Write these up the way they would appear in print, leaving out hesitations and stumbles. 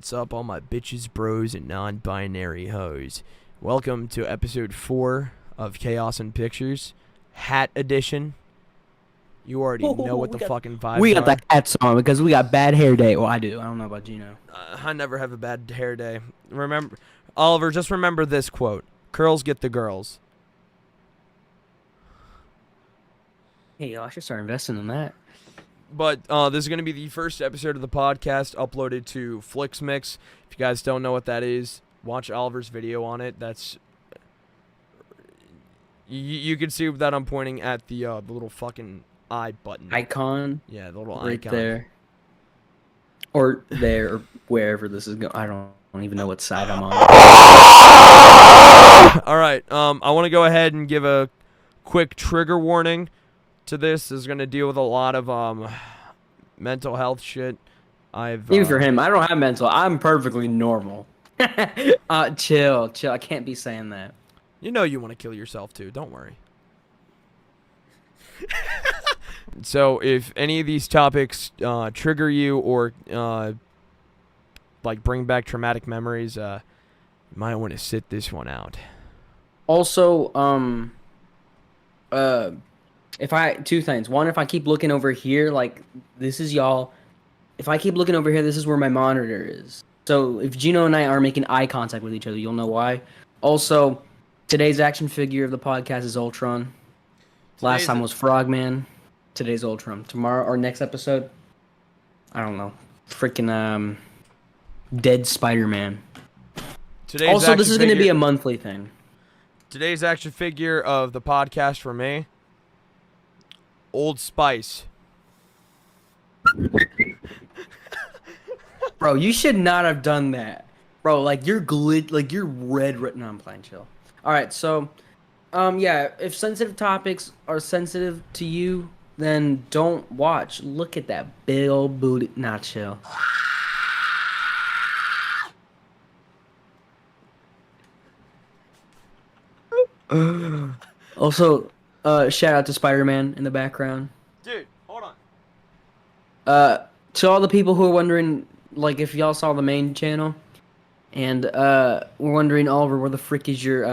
What's up, all my bitches, bros, and non-binary hoes? Welcome to episode 4 of Chaos and Pictures, Hat Edition. You already know what the fucking vibes We got are. the hats on because we got bad hair day. Well, I do. I don't know about Gino. I never have a bad hair day. Remember, Oliver, just remember this quote. Curls get the girls. Hey, yo, I should start investing in that. But this is going to be the first episode of the podcast uploaded to FlixMix. If you guys don't know what that is, watch Oliver's video on it. That's you can see that I'm pointing at the little fucking eye button. Icon. Yeah, the little right icon. there. Or there, or wherever this is going. I don't even know what side I'm on. All right. I want to go ahead and give a quick trigger warning to this. This is going to deal with a lot of mental health shit. Even for him, I don't have mental. I'm perfectly normal. Chill. I can't be saying that. You know you want to kill yourself too. Don't worry. So if any of these topics trigger you or like bring back traumatic memories, you might want to sit this one out. Also, two things. One, if I keep looking over here, like this is y'all. If I keep looking over here, this is where my monitor is. So if Gino and I are making eye contact with each other, you'll know why. Also, today's action figure of the podcast is Ultron. Last time was Frogman. Today's Ultron. Tomorrow, or next episode, I don't know. Freaking dead Spider-Man. Also, this is going to be a monthly thing. Today's action figure of the podcast for me, Old Spice. Bro, you should not have done that. Bro, like you're red written on playing chill. Alright, so yeah, if sensitive topics are sensitive to you, then don't watch. Look at that big old booty. Nah, chill. Also, shout out to Spider-Man in the background. Dude, hold on. To all the people who are wondering, like, if y'all saw the main channel, and we're wondering, Oliver, where the frick is your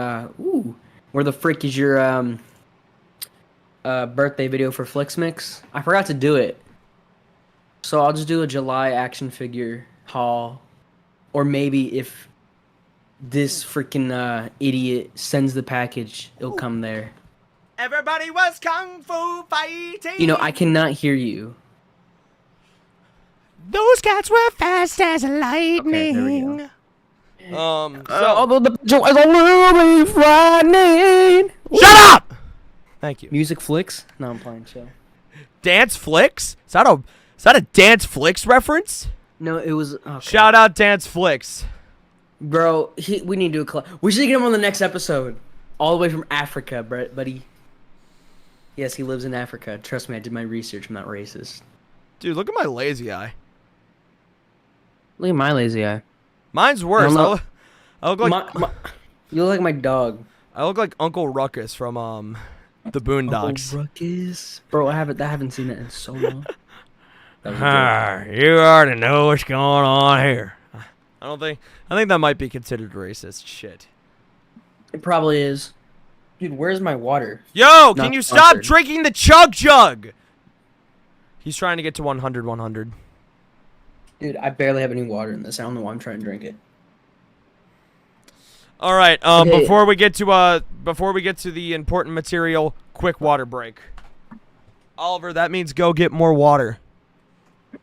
birthday video for FlixMix? I forgot to do it, so I'll just do a July action figure haul, or maybe if this freaking idiot sends the package, it'll come there. Everybody was kung fu fighting. You know, I cannot hear you. Those cats were fast as lightning. Okay, there we go. Although the picture is a little bit frightening. Shut up! Thank you. Music flicks? No, I'm playing chill. Dance Flicks? Is that a Dance Flicks reference? No, it was. Okay. Shout out Dance Flicks. Bro, we need to do a we should get him on the next episode. All the way from Africa, buddy. Yes, he lives in Africa. Trust me, I did my research. I'm not racist. Dude, look at my lazy eye. Look at my lazy eye. Mine's worse. I look like you look like my dog. I look like Uncle Ruckus from the Boondocks. Uncle Ruckus. Bro, I haven't seen it in so long. You already know what's going on here. I think that might be considered racist shit. It probably is. Dude, where's my water? Yo, can you stop drinking the chug jug? He's trying to get to 100. Dude, I barely have any water in this. I don't know why I'm trying to drink it. All right, okay. before we get to the important material, quick water break. Oliver, that means go get more water.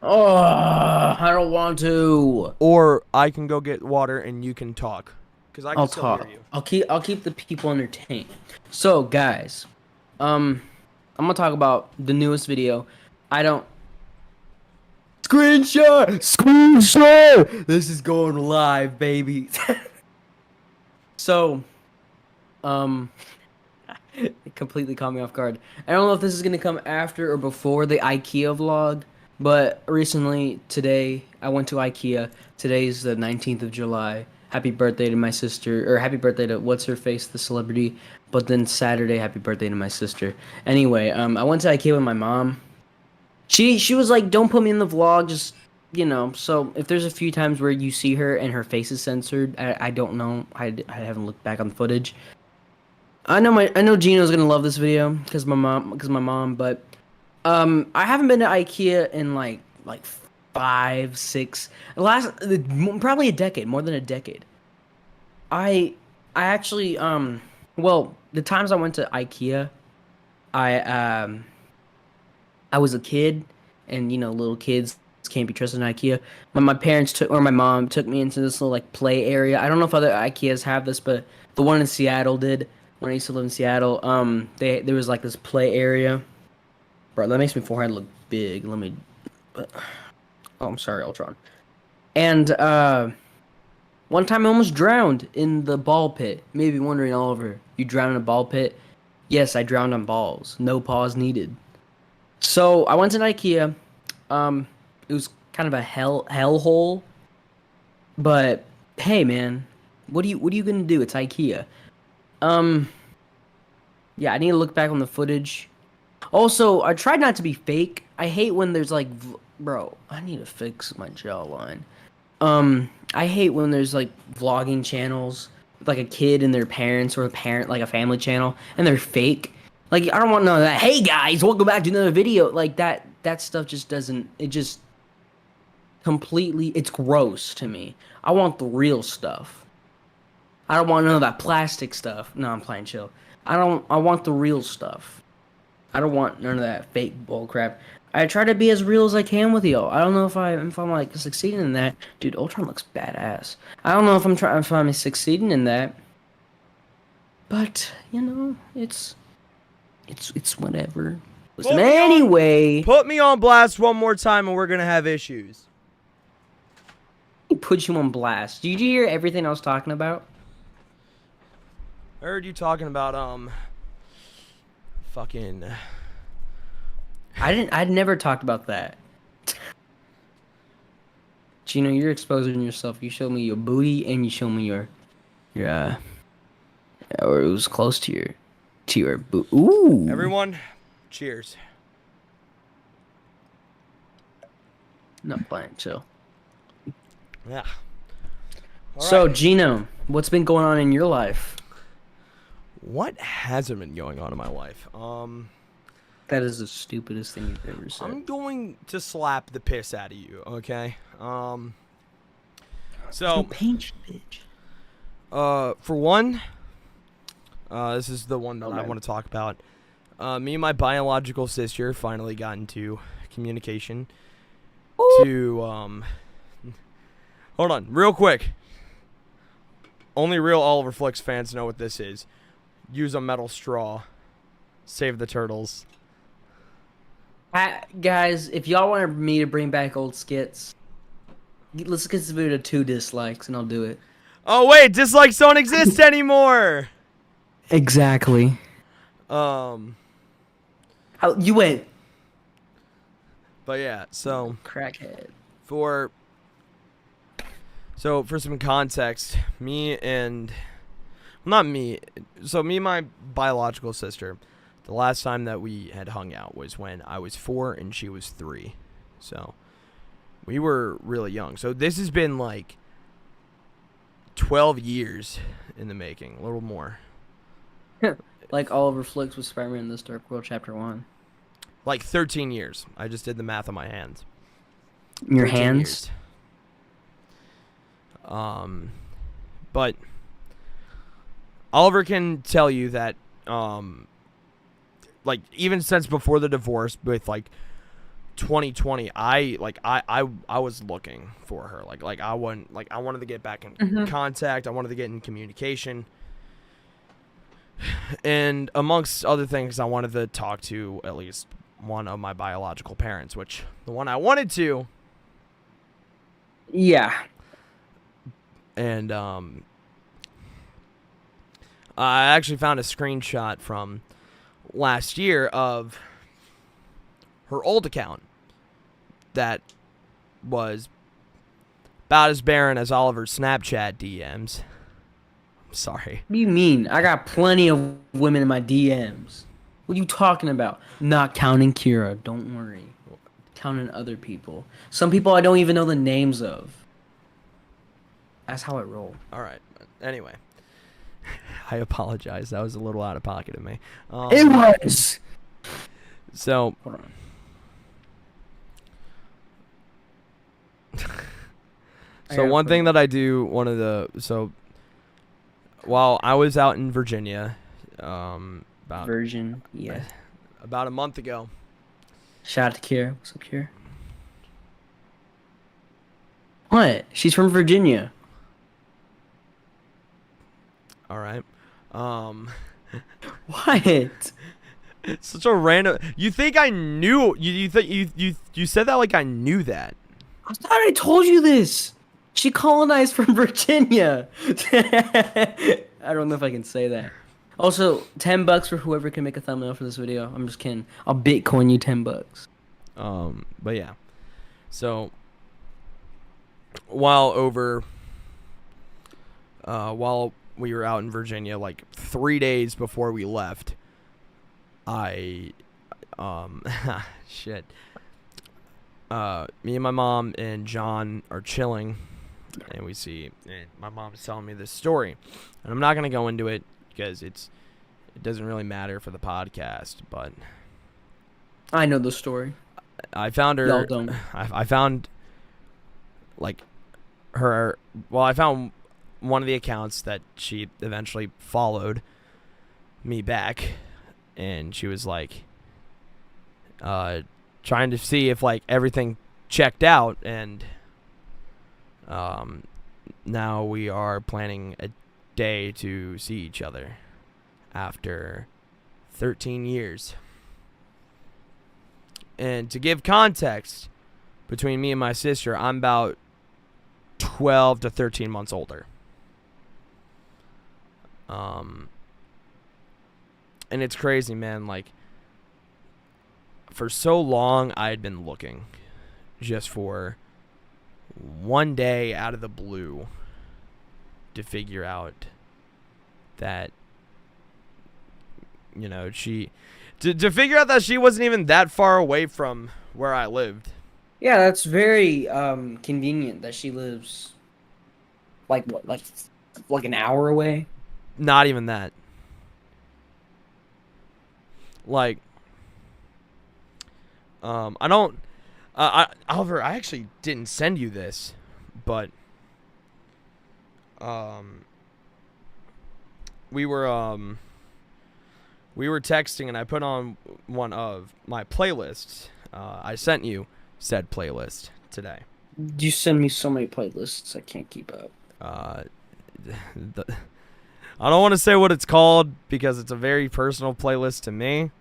Oh, I don't want to. Or I can go get water and you can talk, because I can still talk. hear you. I'll keep the people entertained. So, guys, I'm gonna talk about the newest video. Screenshot. This is going live, baby. So, it completely caught me off guard. I don't know if this is gonna come after or before the IKEA vlog. But recently, today, I went to IKEA. Today's the 19th of July. Happy birthday to my sister. Or happy birthday to What's-Her-Face, the celebrity. But then Saturday, happy birthday to my sister. Anyway, I went to IKEA with my mom. She was like, don't put me in the vlog. Just So if there's a few times where you see her and her face is censored, I don't know. I haven't looked back on the footage. I know Gino's gonna love this video because my mom, but I haven't been to IKEA in like 5, 6, probably a decade, more than a decade. I I actually well, the times I went to IKEA, I I was a kid, and little kids can't be trusted in IKEA. My parents took or my mom took me into this little like play area. I don't know if other IKEAs have this, but the one in Seattle did. When I used to live in Seattle, there was like this play area. Bro, that makes my forehead look big. Let me. Oh, I'm sorry, Ultron. And one time I almost drowned in the ball pit. Maybe wondering, Oliver, you drowned in a ball pit? Yes, I drowned on balls. No pause needed. So I went to IKEA. It was kind of a hell hole, but hey, man, what are you gonna do? It's IKEA. Um, yeah, I need to look back on the footage. Also, I tried not to be fake. I hate when there's like, bro, I need to fix my jawline. I hate when there's like vlogging channels with like a kid and their parents or a parent like a family channel and they're fake. Like I don't want none of that. Hey guys, welcome back to another video. Like that stuff just doesn't it just completely it's gross to me. I want the real stuff. I don't want none of that plastic stuff. No, I'm playing chill. I want the real stuff. I don't want none of that fake bull crap. I try to be as real as I can with y'all. I don't know if I'm like succeeding in that. Dude, Ultron looks badass. I don't know if I'm succeeding in that. But, it's whatever. Listen, anyway, Put me on blast one more time and we're gonna have issues. put you on blast. Did you hear everything I was talking about? I heard you talking about fucking. I'd never talked about that. Gino, you're exposing yourself. You showed me your booty and you showed me your or it was close to your boot. Ooh. Everyone, cheers. Not playing, chill. Yeah. So, right. Gino, what's been going on in your life? What hasn't been going on in my life? That is the stupidest thing you've ever said. I'm going to slap the piss out of you, okay? You So, paint bitch. for one, this is the one that I Okay. want to talk about. Me and my biological sister finally got into communication to, hold on, real quick. Only real Oliver Flicks fans know what this is. Use a metal straw. Save the turtles. Guys, if y'all want me to bring back old skits, let's get this video to 2 dislikes and I'll do it. Oh, wait, dislikes don't exist anymore! Exactly. Um, You went but yeah, so crackhead. for some context, me and me and my biological sister, the last time that we had hung out was when I was 4 and she was 3. So we were really young. So this has been like 12 years in the making, a little more. Like Oliver Flicks with Spider-Man in This Dark World Chapter 1. Like 13 years. I just did the math on my hands. Your 13 hands? years. But Oliver can tell you that, like even since before the divorce, with like 2020, I was looking for her. I wanted to get back in contact. I wanted to get in communication. And amongst other things, I wanted to talk to at least one of my biological parents, which the one I wanted to. Yeah. And I actually found a screenshot from last year of her old account that was about as barren as Oliver's Snapchat DMs. I'm sorry. What do you mean? I got plenty of women in my DMs. What are you talking about? Not counting Kira. Don't worry. counting other people. Some people I don't even know the names of. That's how I roll. All right. Anyway, I apologize. That was a little out of pocket of me. It was. So. Hold on. So one thing that I do, while I was out in Virginia, about yeah. about a month ago. Shout out to Kira. What's up, Kira? What? She's from Virginia. All right. What? Such a random. You think I knew? You said that like I knew that. I thought I told you this. She colonized from Virginia. I don't know if I can say that. Also, $10 for whoever can make a thumbnail for this video. I'm just kidding. I'll Bitcoin you $10. But yeah. So while we were out in Virginia, like 3 days before we left, shit. Me and my mom and John are chilling, and my mom's telling me this story, and I'm not gonna go into it because it doesn't really matter for the podcast. But I know the story. I found her. Y'all don't. I found like her. Well, I found one of the accounts that she eventually followed me back, and she was like, trying to see if like everything checked out, and now we are planning a day to see each other after 13 years. And to give context, between me and my sister, I'm about 12 to 13 months older. And it's crazy, man. Like, for so long, I had been looking just for one day out of the blue to figure out that, you know, to figure out that she wasn't even that far away from where I lived. Yeah, that's very convenient that she lives like what, like an hour away. Not even that. Like, Oliver, I actually didn't send you this, but we were texting, and I put on one of my playlists. I sent you said playlist today. You send me so many playlists, I can't keep up. I don't want to say what it's called because it's a very personal playlist to me,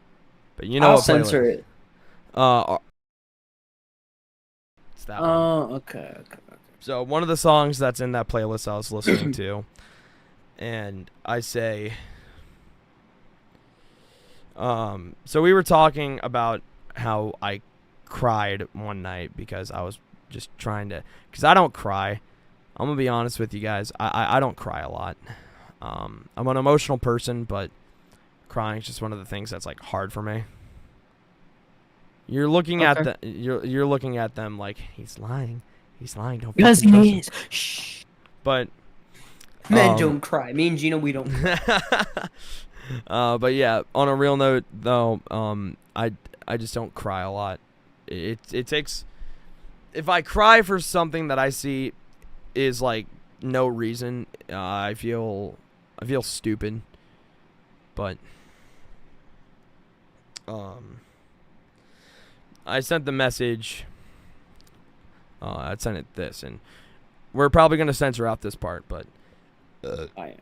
but you know I'll what censor playlist. it. It's that one. Oh, okay. So one of the songs that's in that playlist I was listening to, and I say, so we were talking about how I cried one night because I was just trying to, because I don't cry. I'm gonna be honest with you guys. I don't cry a lot. I'm an emotional person, but crying is just one of the things that's like hard for me. You're looking at you're looking at them like he's lying. He's lying. Don't Because fucking he trust is. him. Shh. But Men don't cry. Me and Gino, we don't cry. but yeah, on a real note though, I just don't cry a lot. It takes, if I cry for something that I see is like no reason, I feel stupid. But I sent the message. I sent it this, and we're probably gonna censor out this part, but I am.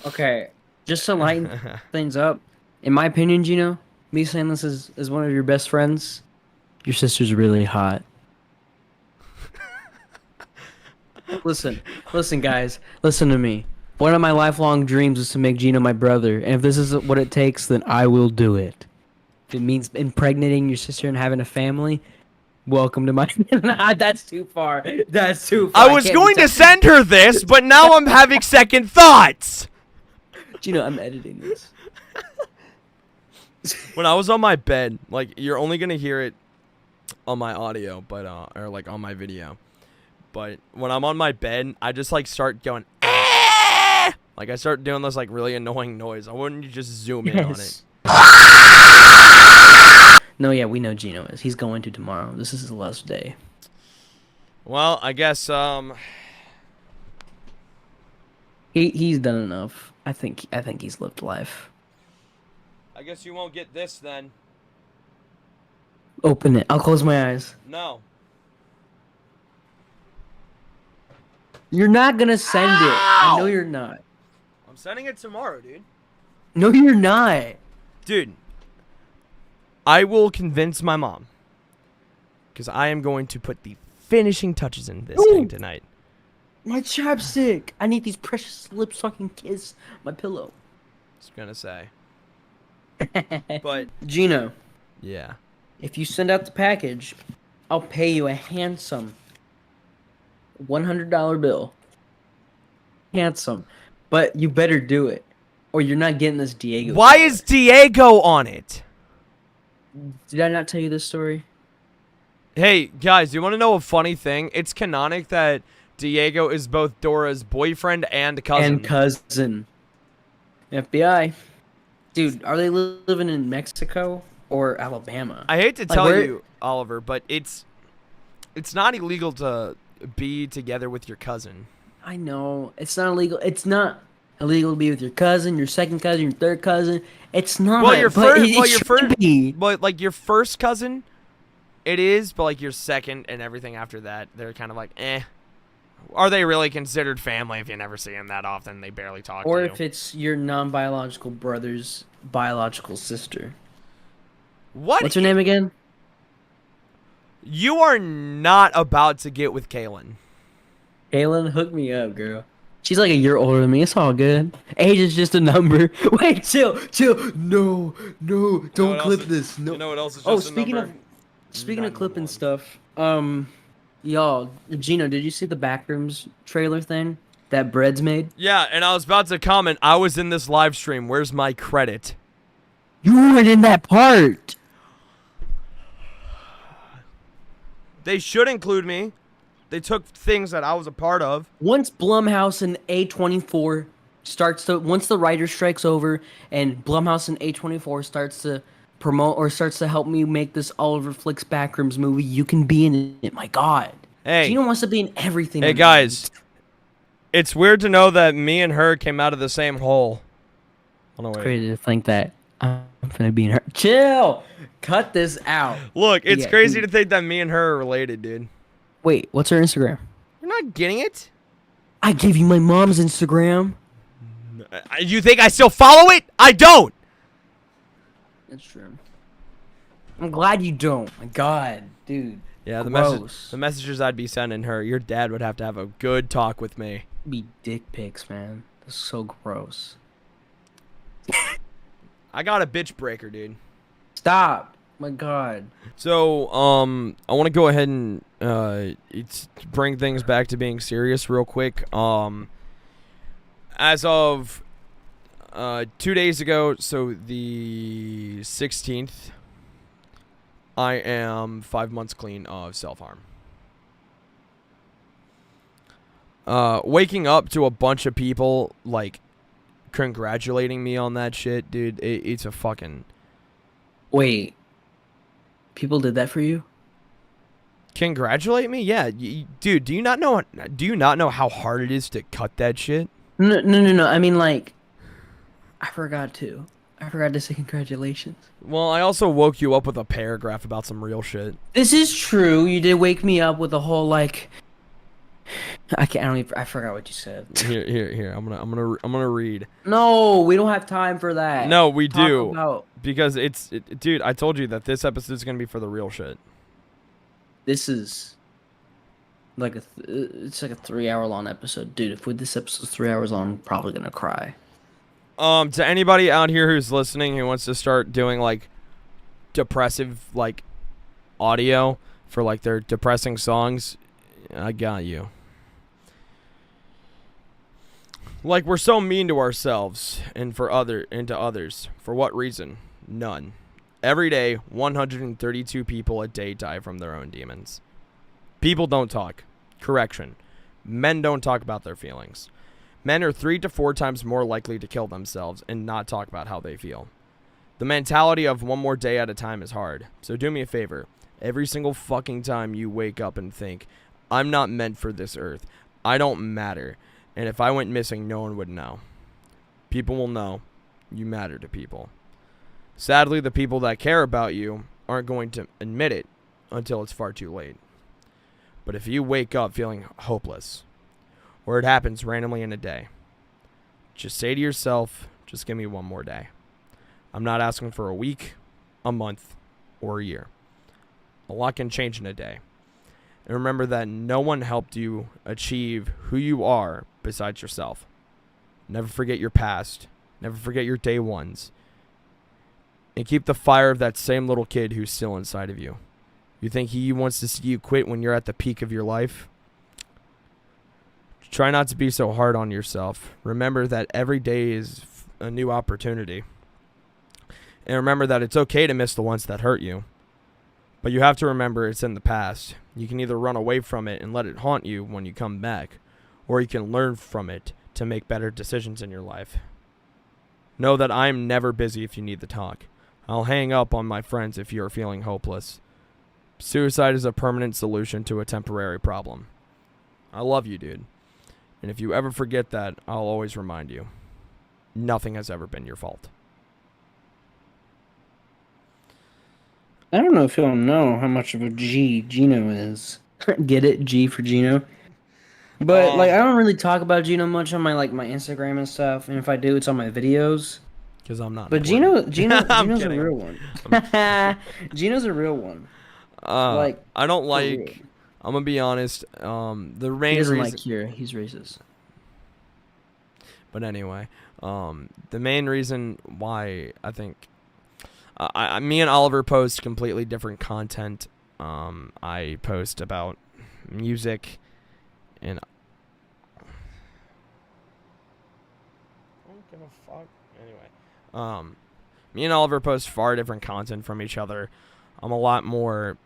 Okay, just to lighten things up, in my opinion, Gino, me saying this is one of your best friends, Your sister's really hot. Listen, guys. Listen to me. One of my lifelong dreams is to make Gino my brother, and if this is what it takes, then I will do it. If it means impregnating your sister and having a family, welcome to my. Nah, that's too far. That's too far. I was going to send her this, but now I'm having second thoughts. Gino, I'm editing this. When I was on my bed, like, you're only gonna hear it on my audio, but or like on my video. But when I'm on my bed, I just like start going, "Ah!" Like I start doing this like really annoying noise. I wouldn't you just zoom in on it? No, yeah, we know Gino is. He's going to tomorrow. This is his last day. Well, I guess He's done enough. I think he's lived life. I guess you won't get this then. Open it. I'll close my eyes. No. You're not gonna send it. I know you're not. I'm sending it tomorrow, dude. No, you're not. Dude, I will convince my mom. Because I am going to put the finishing touches in this thing tonight. My chapstick. I need these precious lips so I can kiss my pillow. I was gonna say. But Gino, yeah. if you send out the package, I'll pay you a handsome $100 bill. Handsome. But you better do it, or you're not getting this Diego. Why is Diego on it? Did I not tell you this story? Hey, guys, do you want to know a funny thing? It's canonic that Diego is both Dora's boyfriend and cousin. And cousin. FBI. Dude, are they living in Mexico or Alabama? I hate to tell you, Oliver, but it's not illegal to be together with your cousin. I know. It's not illegal. It's not illegal to be with your cousin, your second cousin, your third cousin. It's not. Well, your first, be. But like your first cousin, it is. But like your second and everything after that, they're kind of like, eh. Are they really considered family if you never see them that often? They barely talk to you. Or if it's your non-biological brother's biological sister. What's her name again? You are not about to get with Kaylin. Kaylin, hook me up, girl. She's like a year older than me. It's all good. Age is just a number. Wait, chill. No, don't clip this. No. You know what else is just a number? Speaking of clipping stuff, y'all, Gino, did you see the Backrooms trailer thing that Bread's made? Yeah, and I was about to comment. I was in this live stream. Where's my credit? You weren't in that part. They should include me. They took things that I was a part of. Once Blumhouse and A24 once the writer strike's over and Blumhouse and A24 starts to promote or starts to help me make this Oliver Flicks Backrooms movie, you can be in it. My God. Hey. Gino wants to be in everything. Hey, guys. It's weird to know that me and her came out of the same hole. Oh, no, wait. It's crazy to think that I'm gonna be in her. Chill. Cut this out. Look, it's crazy to think that me and her are related, dude. Wait, what's her Instagram? You're not getting it? I gave you my mom's Instagram. You think I still follow it? I don't. That's true. I'm glad you don't. My God, dude. Yeah, the messages I'd be sending her, your dad would have to have a good talk with me. Be dick pics, man. That's so gross. I got a bitch breaker, dude. Stop. My God. So, I want to go ahead and bring things back to being serious real quick. As of 2 days ago, so the 16th, I am 5 months clean of self-harm. Waking up to a bunch of people, like, congratulating me on that shit, dude, it's a fucking... Wait. People did that for you? Congratulate me? Yeah, dude. Do you not know how hard it is to cut that shit? No. I mean, like, I forgot to say congratulations. Well, I also woke you up with a paragraph about some real shit. This is true. You did wake me up with a whole like. I forgot what you said. Here. I'm gonna read. No, we don't have time for that. No, we do. Because dude, I told you that this episode is gonna be for the real shit. This is like it's like a 3 hour long episode, dude. If this episode's 3 hours long, I'm probably gonna cry. To anybody out here who's listening who wants to start doing like depressive like audio for like their depressing songs, I got you. Like, we're so mean to ourselves and to others. For what reason? None. Every day, 132 people a day die from their own demons. People don't talk. Correction. Men don't talk about their feelings. Men are 3 to 4 times more likely to kill themselves and not talk about how they feel. The mentality of one more day at a time is hard. So do me a favor. Every single fucking time you wake up and think, I'm not meant for this earth. I don't matter. And if I went missing, no one would know. People will know you matter to people. Sadly, the people that care about you aren't going to admit it until it's far too late. But if you wake up feeling hopeless, or it happens randomly in a day, just say to yourself, just give me one more day. I'm not asking for a week, a month, or a year. A lot can change in a day. And remember that no one helped you achieve who you are besides yourself. Never forget your past. Never forget your day ones. And keep the fire of that same little kid who's still inside of you. You think he wants to see you quit when you're at the peak of your life? Try not to be so hard on yourself. Remember that every day is a new opportunity. And remember that it's okay to miss the ones that hurt you. But you have to remember it's in the past. You can either run away from it and let it haunt you when you come back, or you can learn from it to make better decisions in your life. Know that I'm never busy if you need to talk. I'll hang up on my friends if you're feeling hopeless. Suicide is a permanent solution to a temporary problem. I love you, dude. And if you ever forget that, I'll always remind you. Nothing has ever been your fault. I don't know if you'll know how much of a G Gino is. Get it? G for Gino. But like I don't really talk about Gino much on my Instagram and stuff, and if I do, it's on my videos. Because I'm not But important. Gino's a kidding. real one. Gino's a real one. Like I don't for real. like. I'm gonna be honest. The He main doesn't reason. like Kira. He's racist. But anyway, the main reason why I think me and Oliver post completely different content. I post about music and I don't give a fuck. Anyway, me and Oliver post far different content from each other. I'm a lot more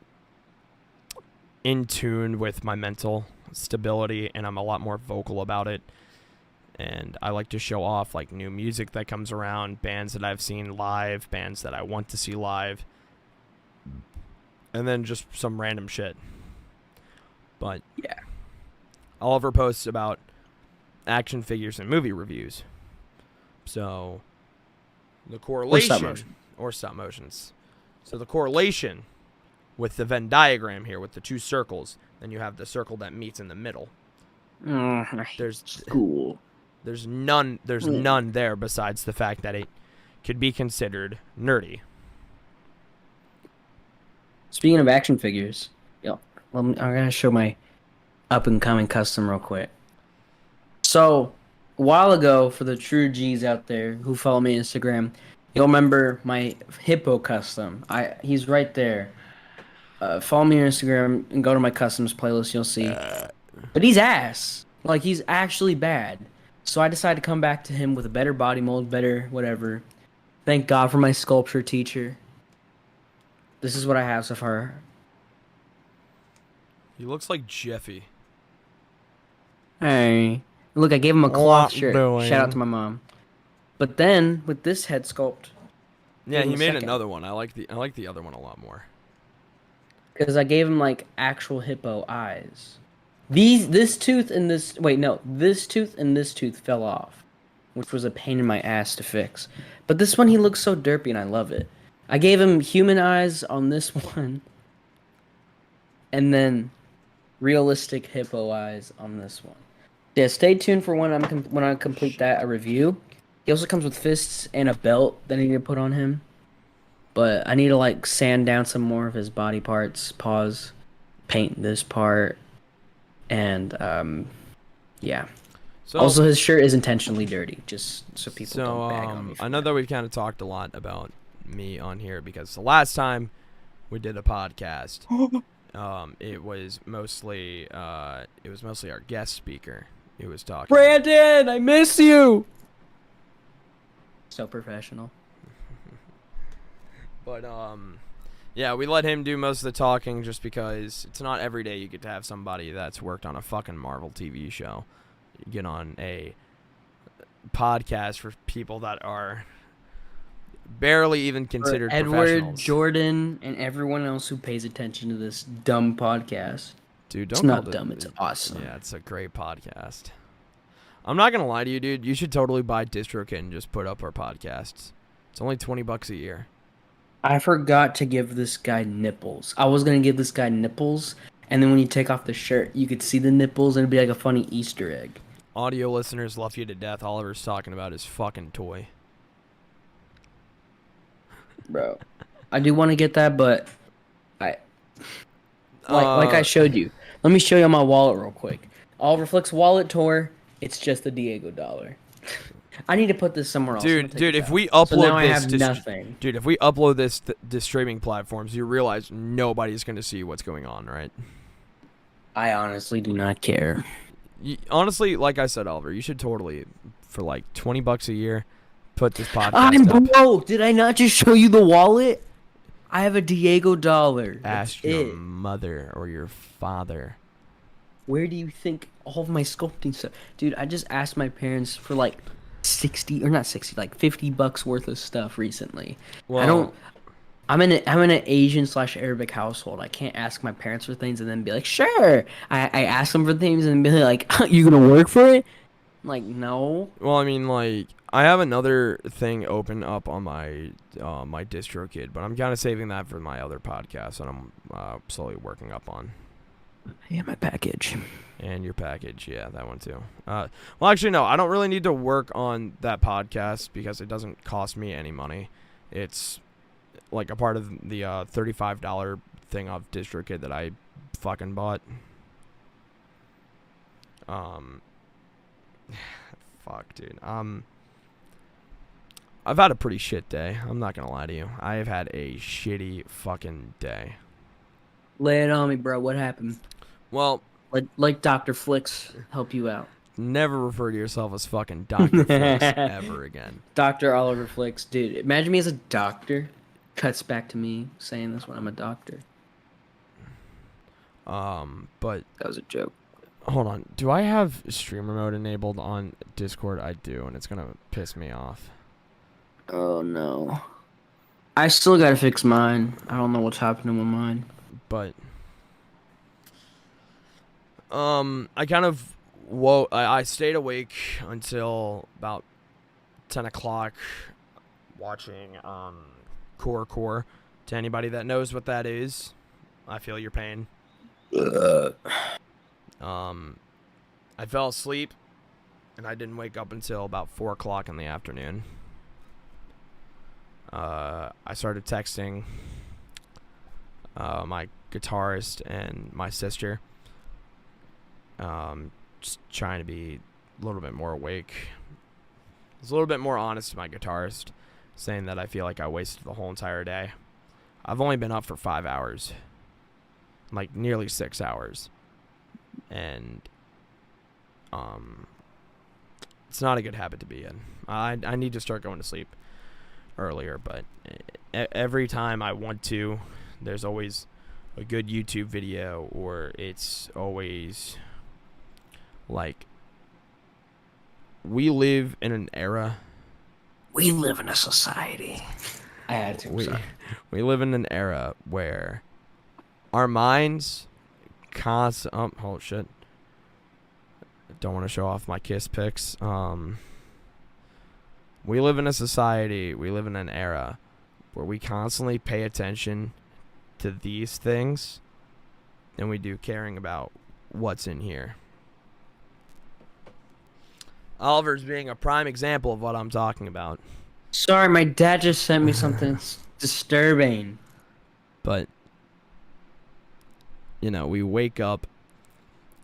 in tune with my mental stability, and I'm a lot more vocal about it. And I like to show off like new music that comes around, bands that I've seen live, bands that I want to see live, and then just some random shit. But Yeah. Oliver posts about action figures and movie reviews. So the correlation or stop motions. So the correlation with the Venn diagram here with the two circles, then you have the circle that meets in the middle. There's school. There's none there besides the fact that it could be considered nerdy. Speaking of action figures, I'm gonna show my up and coming custom real quick. So, a while ago, for the true G's out there who follow me on Instagram, you'll remember my hippo custom. He's right there. Follow me on Instagram and go to my customs playlist. You'll see. But he's ass. Like he's actually bad. So I decided to come back to him with a better body mold, better whatever. Thank God for my sculpture teacher. This is what I have so far. He looks like Jeffy. Hey. Look, I gave him a cloth shirt. doing? Shout out to my mom. But then, with this head sculpt... Yeah, he made second. another one. I like the other one a lot more. Because I gave him, like, actual hippo eyes. This tooth and this tooth fell off, which was a pain in my ass to fix. But this one, he looks so derpy, and I love it. I gave him human eyes on this one, and then realistic hippo eyes on this one. Yeah, stay tuned for when I complete that a review. He also comes with fists and a belt that I need to put on him. But I need to like sand down some more of his body parts, paws. paint this part, and yeah. So, Also, his shirt is intentionally dirty, just so people don't bag on me for I know that we've kind of talked a lot about me on here because the last time we did a podcast, it was mostly our guest speaker who was talking. Brandon, I miss you. So professional. But yeah, we let him do most of the talking just because it's not every day you get to have somebody that's worked on a fucking Marvel TV show get on a podcast for people that are barely even considered Edward, professionals. Jordan, and everyone else who pays attention to this dumb podcast. Dude, It's don't not call dumb, it's awesome. Yeah, it's a great podcast. I'm not gonna lie to you, dude. You should totally buy DistroKid and just put up our podcasts. It's only $20 a year. I forgot to give this guy nipples. I was gonna give this guy nipples, and then when you take off the shirt, you could see the nipples, and it'd be like a funny Easter egg. Audio listeners love you to death. Oliver's talking about his fucking toy. Bro, I do want to get that, but like I showed you. Let me show you my wallet real quick. Oliver Flick's wallet tour. It's just the Diego dollar. I need to put this somewhere else. Dude, if we upload so now this, I have nothing. Dude, if we upload this to streaming platforms, you realize nobody's gonna see what's going on, right? I honestly do not care. Honestly, like I said, Oliver, you should totally, for like $20 a year, put this podcast up. Bro, did I not just show you the wallet? I have a Diego dollar. Ask your mother or your father. Where do you think all of my sculpting stuff? Dude, I just asked my parents for like 60 or not 60, like $50 worth of stuff recently. Well, I'm in an Asian/Arabic household. I can't ask my parents for things and then be like, sure. I ask them for things and be like, you gonna work for it? I'm like, no. Well, I mean, like, I have another thing open up on my my DistroKid, but I'm kind of saving that for my other podcast that I'm slowly working up on. Yeah, my package. And your package, yeah, that one too. Well, actually, no, I don't really need to work on that podcast because it doesn't cost me any money. It's like a part of the $35 thing of DistroKid that I fucking bought. Fuck, dude. I've had a pretty shit day. I'm not gonna lie to you. I have had a shitty fucking day. Lay it on me, bro. What happened? Well, like Dr. Flicks help you out. Never refer to yourself as fucking Dr. Flicks ever again. Dr. Oliver Flicks. Dude, imagine me as a doctor. Cuts back to me saying this when I'm a doctor. But that was a joke. Hold on. Do I have streamer mode enabled on Discord? I do, and it's gonna piss me off. Oh no. I still gotta fix mine. I don't know what's happening with mine. But I kind of I stayed awake until about 10 o'clock watching Core. To anybody that knows what that is, I feel your pain. I fell asleep and I didn't wake up until about 4 o'clock in the afternoon. I started texting my guitarist and my sister, just trying to be a little bit more awake. I was a little bit more honest to my guitarist, saying that I feel like I wasted the whole entire day. I've only been up for 5 hours, like nearly 6 hours, and it's not a good habit to be in. I need to start going to sleep earlier, but every time I want to, there's always a good YouTube video, or it's always like, we live in an era. We live in a society. I had to. We live in an era where our minds oh shit. Don't want to show off my kiss pics. We live in a society, we live in an era where we constantly pay attention to these things than we do caring about what's in here. Oliver's being a prime example of what I'm talking about. Sorry, my dad just sent me something disturbing. But we wake up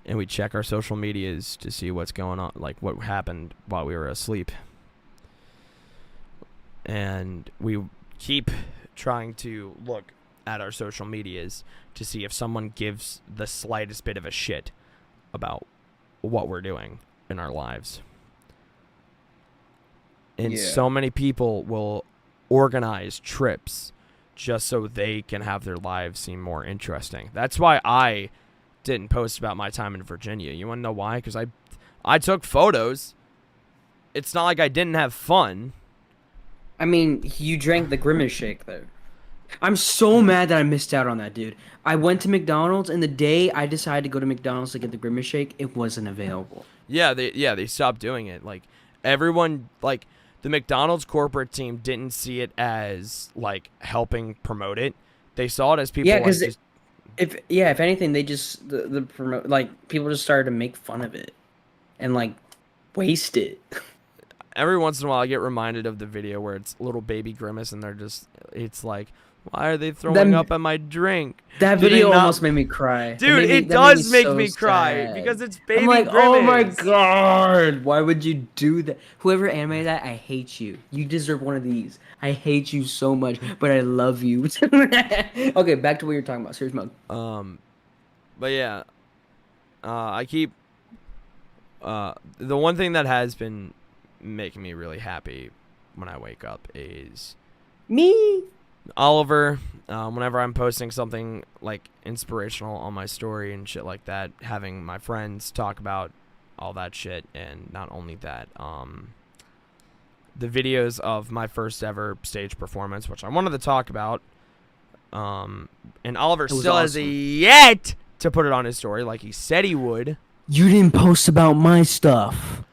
and we check our social medias to see what's going on, like what happened while we were asleep. And we keep trying to look at our social medias to see if someone gives the slightest bit of a shit about what we're doing in our lives. And so many people will organize trips just so they can have their lives seem more interesting. That's why I didn't post about my time in Virginia. You want to know why? Because I took photos. It's not like I didn't have fun. I mean, you drank the Grimace shake, though. I'm so mad that I missed out on that, dude. I went to McDonald's, and the day I decided to go to McDonald's to get the Grimace shake, it wasn't available. Yeah, they stopped doing it. Like, everyone, like, the McDonald's corporate team didn't see it as, like, helping promote it. They saw it as people, because if anything, they just the promote, like, people just started to make fun of it and, like, waste it. Every once in a while, I get reminded of the video where it's little baby Grimace, and it's like, why are they throwing up at my drink? That video almost made me cry. Dude, it does make me cry because it's baby Grimace. Oh my god, why would you do that? Whoever animated that, I hate you. You deserve one of these. I hate you so much, but I love you. Okay, back to what you're talking about. Serious mode. But yeah, I keep the one thing that has been making me really happy when I wake up is me. Oliver, whenever I'm posting something like inspirational on my story and shit like that, having my friends talk about all that shit, and not only that, the videos of my first ever stage performance, which I wanted to talk about, and Oliver still has yet to put it on his story like he said he would. You didn't post about my stuff.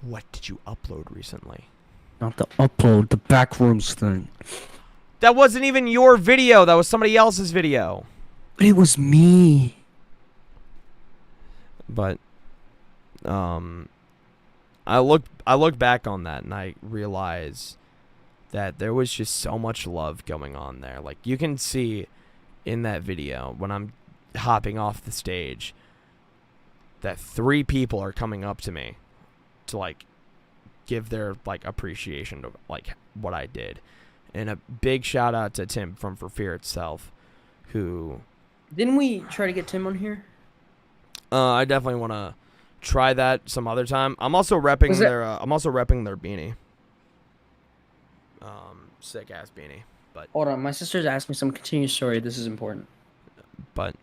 What did you upload recently? Not the upload, the backrooms thing. That wasn't even your video. That was somebody else's video. But it was me. But I look back on that and I realize that there was just so much love going on there. Like, you can see in that video when I'm hopping off the stage that 3 people are coming up to me to, like, give their, like, appreciation to, like, what I did. And a big shout out to Tim from For Fear Itself, who... Didn't we try to get Tim on here? I definitely want to try that some other time. I'm also repping their beanie. Sick ass beanie. But hold on, my sister's asked me some continuous story. This is important. But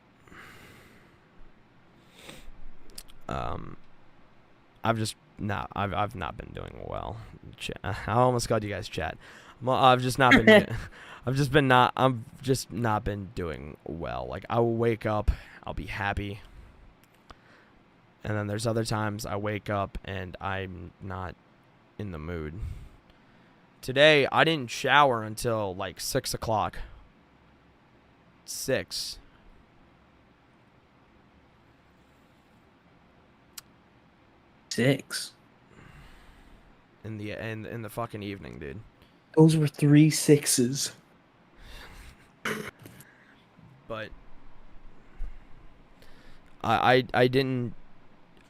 I've not been doing well. I almost called you guys chat. I've just not been. I've just not been doing well. Like, I will wake up, I'll be happy, and then there's other times I wake up and I'm not in the mood. Today I didn't shower until like 6 o'clock. 6. In the fucking evening, dude. Those were 3 6s. But I didn't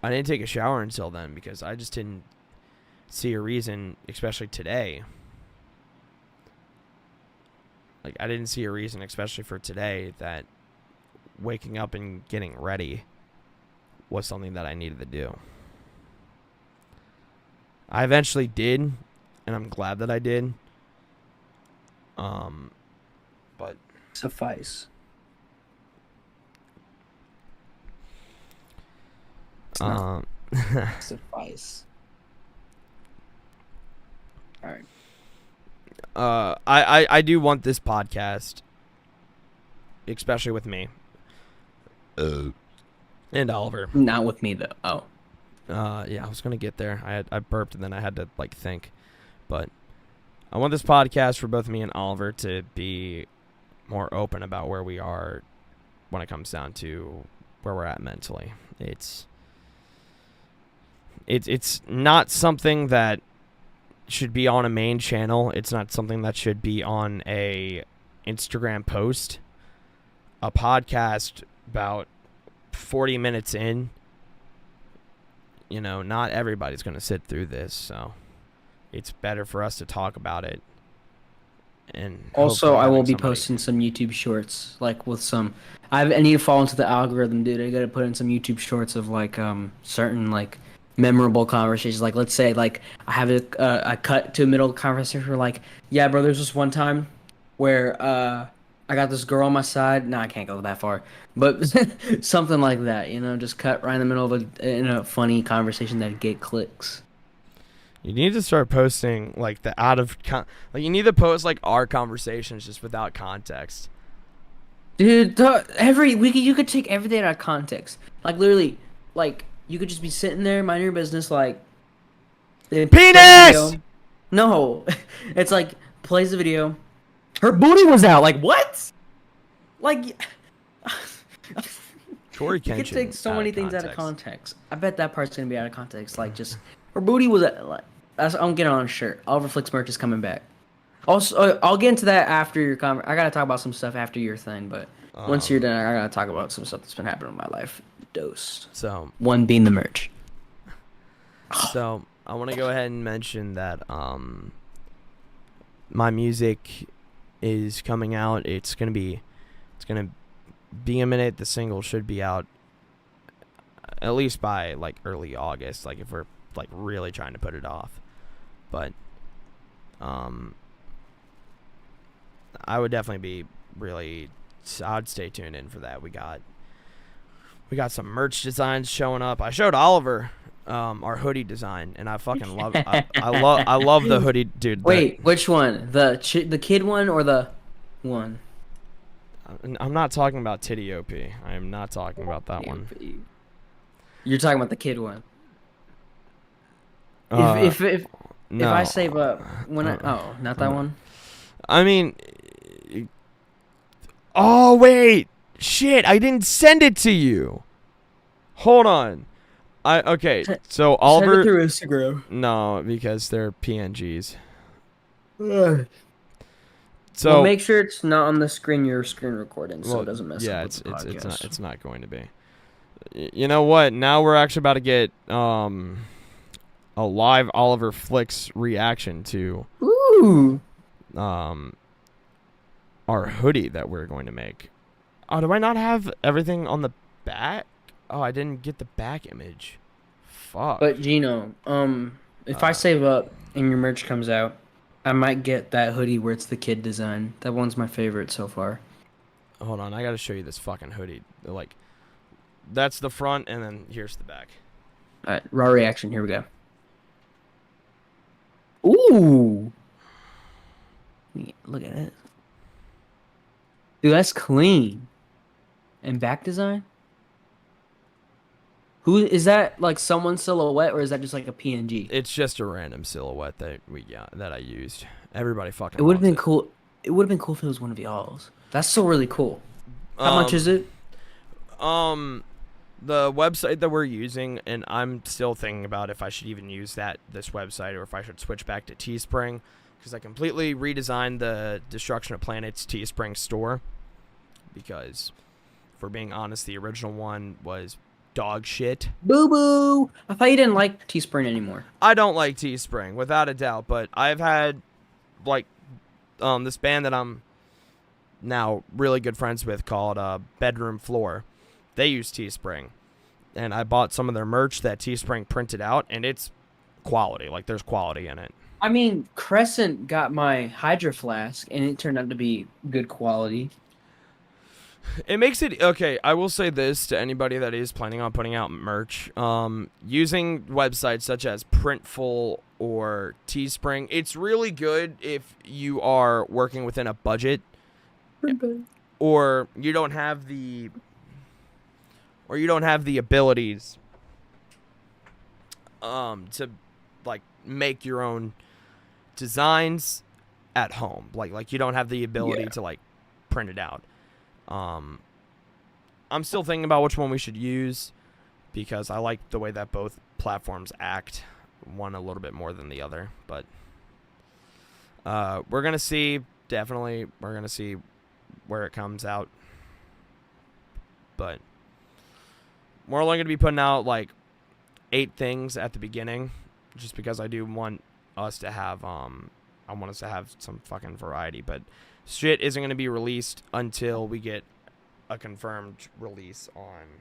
take a shower until then because I just didn't see a reason, especially today. Like, I didn't see a reason, especially for today, that waking up and getting ready was something that I needed to do. I eventually did, and I'm glad that I did. But suffice. Suffice. All right. I do want this podcast, especially with me, and Oliver. Not with me though. Oh. Yeah, I was gonna get there. I burped and then I had to think, but I want this podcast for both me and Oliver to be more open about where we are when it comes down to where we're at mentally. It's not something that should be on a main channel. It's not something that should be on a Instagram post. A podcast about 40 minutes in, not everybody's going to sit through this, so it's better for us to talk about it. And Also, I will be somebody... posting some YouTube shorts, like with some. I need to fall into the algorithm, dude. I gotta put in some YouTube shorts of like certain like memorable conversations. Like let's say like I have a cut to a middle conversation where like, yeah, bro, there's this one time where I got this girl on my side. No, I can't go that far, but something like that. Just cut right in the middle of in a funny conversation that get clicks. You need to start posting like the you need to post like our conversations just without context. Dude, you could take everything out of context. Like literally, like you could just be sitting there, mind your business, like Penis. No, it's like plays the video. Her booty was out. Like what? Like Corey you could Kenshin take so out many of things out of context. context. I bet that part's gonna be out of context. Like just her booty was like. I'm getting on a shirt. Oliver Flicks merch is coming back. Also, I'll get into that after your I gotta talk about some stuff after your thing, but once you're done, I gotta talk about some stuff that's been happening in my life. Dose. So one being the merch. So I want to go ahead and mention that my music is coming out. It's gonna be imminent. The single should be out at least by like early August. Like if we're like really trying to put it off, but I would definitely be really. I'd stay tuned in for that. We got some merch designs showing up. I showed Oliver our hoodie design, and I fucking love. I love the hoodie, dude. Wait, which one? The kid one or the one? I'm not talking about Titty OP. I am not talking about that one. You're talking about the kid one. If I save up when not that one. I mean, oh wait, shit! I didn't send it to you. Hold on. So Oliver. Send it through Instagram. No, because they're PNGs. So well, make sure it's not on the screen you're screen recording, so it doesn't mess up with the podcast. It's not going to be. You know what? Now we're actually about to get a live Oliver Flicks reaction to our hoodie that we're going to make. Oh, do I not have everything on the back? Oh, I didn't get the back image. Fuck. But Gino, if I save up and your merch comes out, I might get that hoodie where it's the kid design. That one's my favorite so far. Hold on, I gotta show you this fucking hoodie. Like, that's the front, and then here's the back. All right, raw reaction. Here we go. Ooh, look at it, dude. That's clean. And back design. Who is that? Like someone's silhouette, or is that just like a PNG? It's just a random silhouette that I used. Everybody fucking. It would have been cool. It would have been cool if it was one of y'all's. That's so really cool. How much is it? The website that we're using, and I'm still thinking about if I should even use this website or if I should switch back to Teespring, because I completely redesigned the Destruction of Planets Teespring store. Because, for being honest, the original one was dog shit. Boo boo. I thought you didn't like Teespring anymore. I don't like Teespring, without a doubt, but I've had like this band that I'm now really good friends with called Bedroom Floor. They use Teespring, and I bought some of their merch that Teespring printed out, and it's quality. Like, there's quality in it. I mean, Crescent got my Hydro Flask, and it turned out to be good quality. It makes it okay. I will say this to anybody that is planning on putting out merch. Using websites such as Printful or Teespring, it's really good if you are working within a budget, or you don't have the abilities to like make your own designs at home. Like you don't have the ability to like print it out. I'm still thinking about which one we should use, because I like the way that both platforms act, one a little bit more than the other, but we're gonna see. Definitely we're gonna see where it comes out. but we're only going to be putting out like 8 things at the beginning, just because I do want us to have I want us to have some fucking variety. But shit isn't going to be released until we get a confirmed release on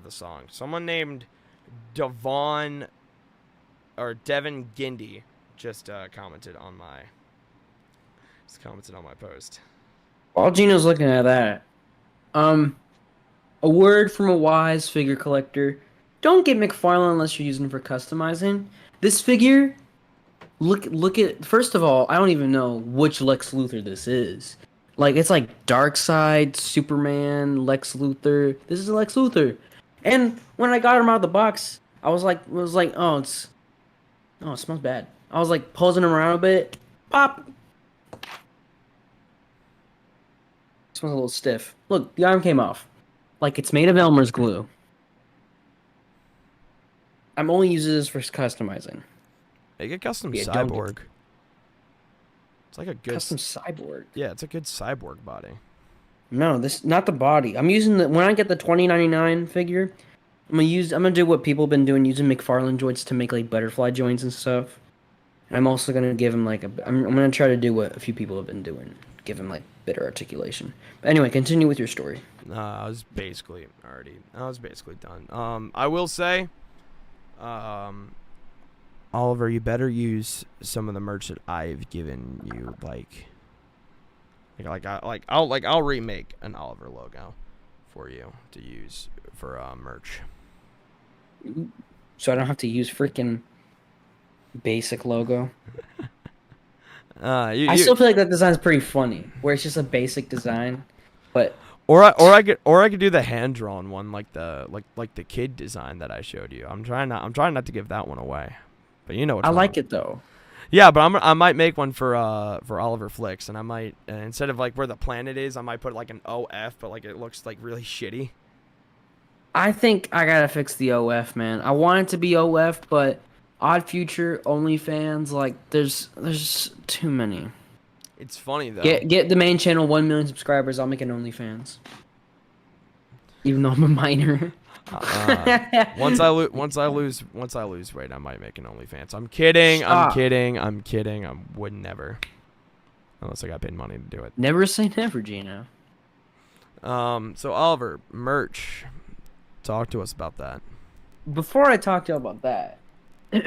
the song. Someone named Devon Devin Gindy just commented on my post. While Gino's looking at that, a word from a wise figure collector: don't get McFarlane unless you're using it for customizing. This figure, look at. First of all, I don't even know which Lex Luthor this is. Like, it's like Darkseid, Superman, Lex Luthor. This is Lex Luthor. And when I got him out of the box, I was like, oh, it smells bad. I was like posing him around a bit. Pop. It smells a little stiff. Look, the arm came off. Like, it's made of Elmer's glue. I'm only using this for customizing. Make a custom cyborg. It's like a good custom cyborg. Yeah, it's a good cyborg body. No, this not the body. I'm using when I get the 2099 figure, I'm gonna do what people have been doing, using McFarlane joints to make like butterfly joints and stuff. And I'm also gonna give him like I'm gonna try to do what a few people have been doing, give him like better articulation. But anyway, continue with your story. I was basically done. I will say, Oliver, you better use some of the merch that I've given you. I'll remake an Oliver logo for you to use for merch. So I don't have to use freaking basic logo. I still feel like that design's pretty funny, where it's just a basic design, but I could do the hand drawn one, like the kid design that I showed you. I'm trying not to give that one away, but you know what? I like it though. Yeah, but I might make one for Oliver Flicks, and I might instead of like where the planet is, I might put like an OF, but like it looks like really shitty. I think I gotta fix the OF, man. I want it to be OF, but Odd Future, OnlyFans, like there's too many. It's funny though. Get the main channel 1 million subscribers. I'll make an OnlyFans. Even though I'm a minor. Once I lose weight, I might make an OnlyFans. I'm kidding. Stop. I would never, unless I got paid money to do it. Never say never, Gino. So Oliver, merch. Talk to us about that. Before I talk to you about that, I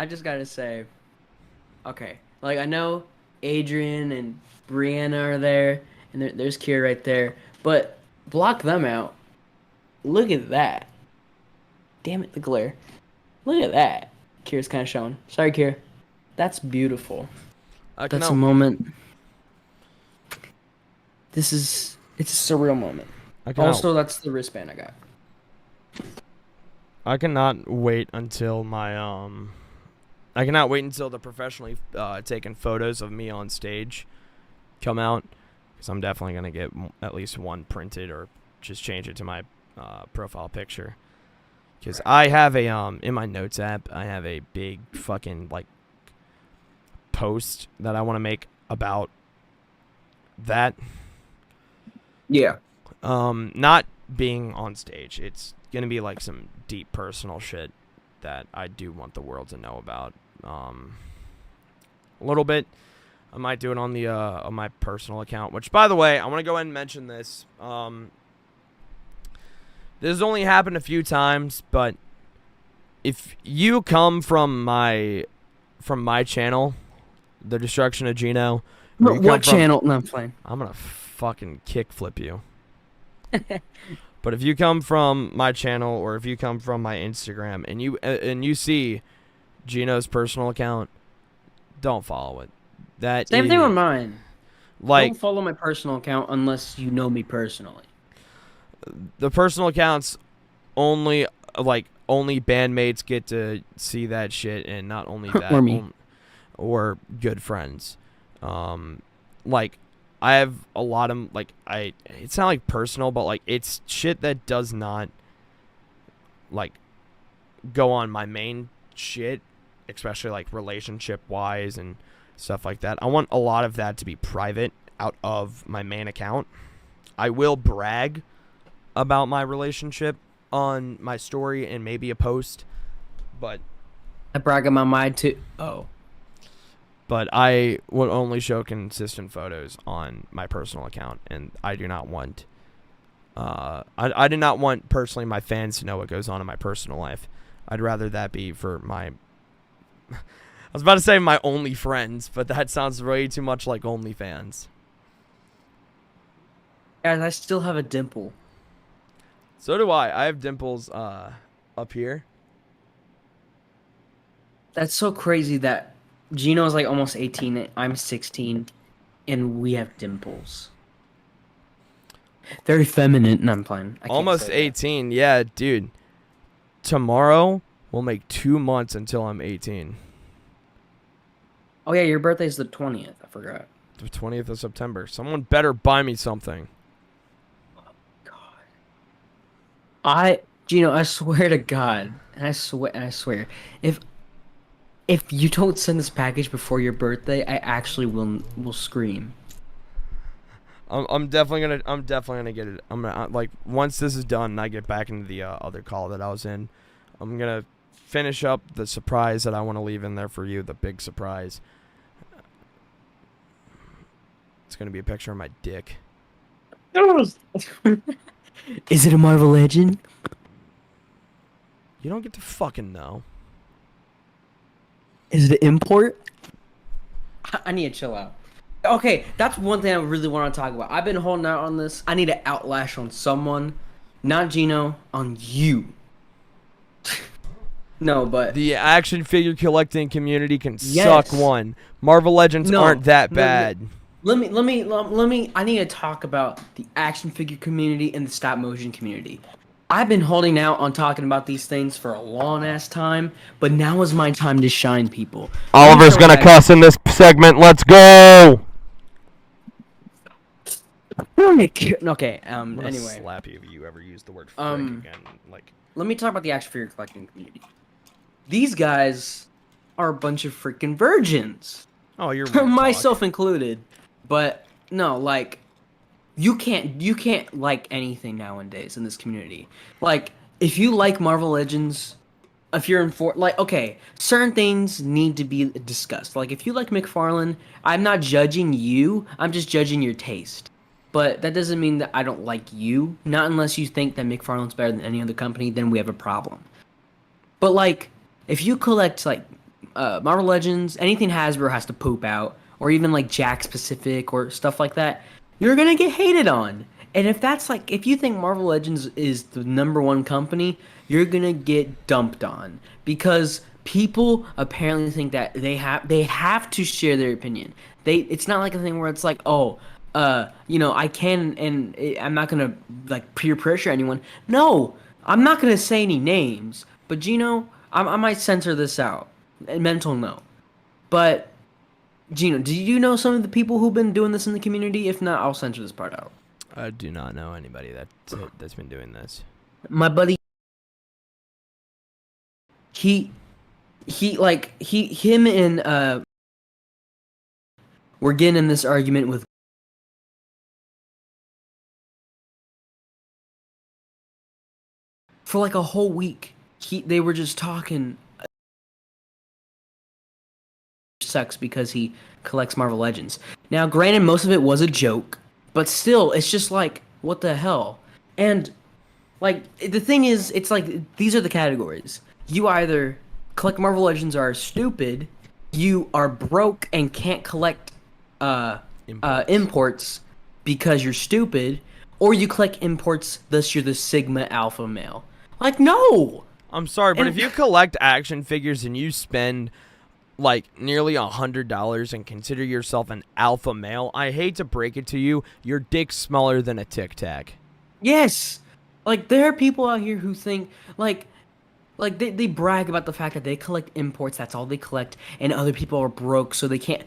just gotta say, okay, like I know Adrian and Brianna are there, and there's Kier right there, but block them out. Look at that. Damn it, the glare. Look at that. Kier's kind of showing. Sorry, Kier. That's beautiful. That's a moment. It's a surreal moment. Also, that's the wristband I got. I cannot wait until the professionally taken photos of me on stage come out, because I'm definitely gonna get at least one printed or just change it to my profile picture. Because I have a in my notes app, I have a big fucking like post that I want to make about that. Yeah. Not being on stage. It's gonna be like some deep personal shit that I do want the world to know about. A little bit. I might do it on the on my personal account. Which, by the way, I want to go ahead and mention this. This has only happened a few times, but if you come from my channel, The Destruction of Gino. What channel? No, I'm playing. I'm gonna fucking kickflip you. But if you come from my channel, or if you come from my Instagram, and you see Gino's personal account, don't follow it. Same thing with mine. Like, don't follow my personal account unless you know me personally. The personal accounts only bandmates get to see that shit, and not only that, or me, or good friends. Like, I have a lot of like it's not like personal, but like it's shit that does not like go on my main shit, especially like relationship wise and stuff like that. I want a lot of that to be private out of my main account. I will brag about my relationship on my story and maybe a post, but I brag on my mind too. Oh, I will only show consistent photos on my personal account, and I do not want I do not want personally my fans to know what goes on in my personal life. I'd rather that be for my I was about to say my only friends, but that sounds way too much like OnlyFans. guys, I still have a dimple. So do I. I have dimples up here. That's so crazy that Gino's like almost 18. I'm 16, and we have dimples. Very feminine. No, I'm playing. I can't Almost say 18. Yeah, dude. Tomorrow will make 2 months until I'm 18. that. Oh yeah, your birthday's the 20th. I forgot. The 20th of September. Someone better buy me something. Gino, I swear to God, and I swear, if you don't send this package before your birthday, I actually will scream. I'm definitely gonna get it. I'm gonna like once this is done and I get back into the other call that I was in, I'm gonna finish up the surprise that I want to leave in there for you, the big surprise. It's gonna be a picture of my dick. Is it a Marvel Legend? You don't get to fucking know. Is it an import? I need to chill out. Okay, that's one thing I really want to talk about. I've been holding out on this. I need to outlash on someone, not Gino, on you. No, but The action figure collecting community can yes. suck one. Marvel Legends No, aren't that no, bad. let me. I need to talk about the action figure community and the stop motion community. I've been holding out on talking about these things for a long ass time, but now is my time to shine, people. Oliver's gonna cuss in this segment. Let's go. Okay. I'm gonna Anyway, slap you if you ever use the word frick again. Like, let me talk about the action figure collecting community. These guys are a bunch of freaking virgins. oh, you're Myself included. But no, like you can't like anything nowadays in this community. Like if you like Marvel Legends, if you're in for like okay, certain things need to be discussed. Like if you like McFarlane, I'm not judging you. I'm just judging your taste. But that doesn't mean that I don't like you. Not unless you think that McFarlane's better than any other company, then we have a problem. But like, if you collect like Marvel Legends, anything Hasbro has to poop out, or even like Jack Specific or stuff like that, you're gonna get hated on. And if that's like, if you think Marvel Legends is the number one company, you're gonna get dumped on because people apparently think that they have to share their opinion. It's not like a thing where it's like, oh, I can and I'm not gonna like peer pressure anyone. No, I'm not gonna say any names. But Gino, I might censor this out. Mental note. But Gino, do you know some of the people who've been doing this in the community? If not, I'll censor this part out. I do not know anybody that's been doing this. My buddy, him and were getting in this argument with for like a whole week. They were just talking. Sucks because he collects Marvel Legends. Now, granted, most of it was a joke, but still, it's just like, what the hell? And like the thing is, it's like these are the categories. You either collect Marvel Legends or are stupid, you are broke and can't collect imports because you're stupid, or you collect imports, thus you're the Sigma Alpha male. Like, no! I'm sorry, but if you collect action figures and you spend like nearly $100 and consider yourself an alpha male, I hate to break it to you, your dick's smaller than a Tic Tac. Yes! Like, there are people out here who think, like they brag about the fact that they collect imports, that's all they collect, and other people are broke, so they can't.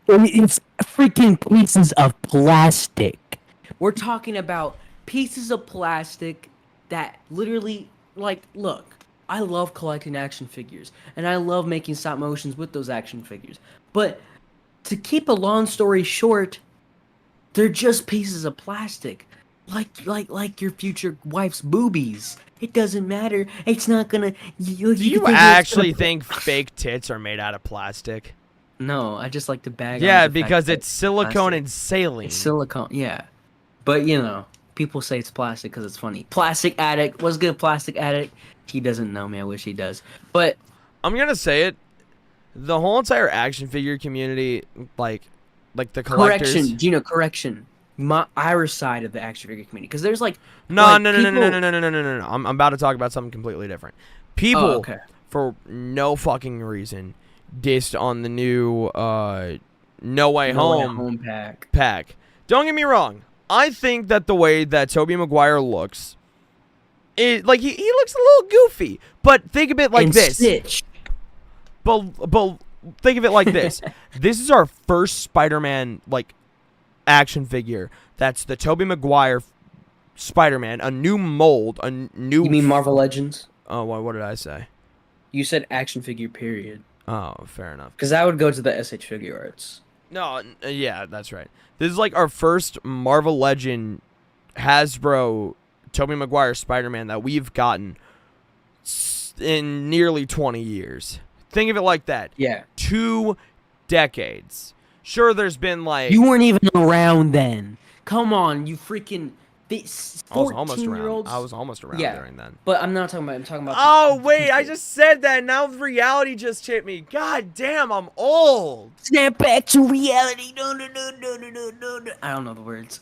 It's freaking pieces of plastic. We're talking about pieces of plastic that literally, like, look, I love collecting action figures, and I love making stop motions with those action figures. But to keep a long story short, they're just pieces of plastic. Like your future wife's boobies. It doesn't matter. It's not gonna. You Do can you think actually think fake tits are made out of plastic? No, I just like to bag. Yeah, on the fact because that it's silicone plastic. and saline. It's silicone, yeah. But people say it's plastic because it's funny. Plastic addict. What's good, plastic addict? He doesn't know me. I wish he does. But I'm gonna say it. The whole entire action figure community, like the collectors. correction, Gino, correction. Our side of the action figure community, because there's No, like no, no, no, no, people. no, no, no, no, no, no, no. I'm about to talk about something completely different. Oh, People, okay. for no fucking reason, dissed on the new No Way Home pack. Don't get me wrong. I think that the way that Tobey Maguire looks, he looks a little goofy. But think of it like And this. Stitch. But think of it like this. This is our first Spider-Man action figure. That's the Tobey Maguire Spider-Man, a new mold, a new. You mean Marvel Legends? Oh, what did I say? You said action figure, period. Oh, fair enough. Because that would go to the SH Figure Arts. No, yeah, that's right. This is like our first Marvel Legend Hasbro Tobey Maguire Spider-Man that we've gotten in nearly 20 years. Think of it like that. Yeah. 2 decades. Sure, there's been You weren't even around then. Come on, you freaking. I was almost around. 14-year-olds. I was almost around Yeah. during then. But I'm not talking about. I'm talking about. Oh, wait, I just said that. Now reality just hit me. God damn, I'm old. Snap back to reality. No. I don't know the words.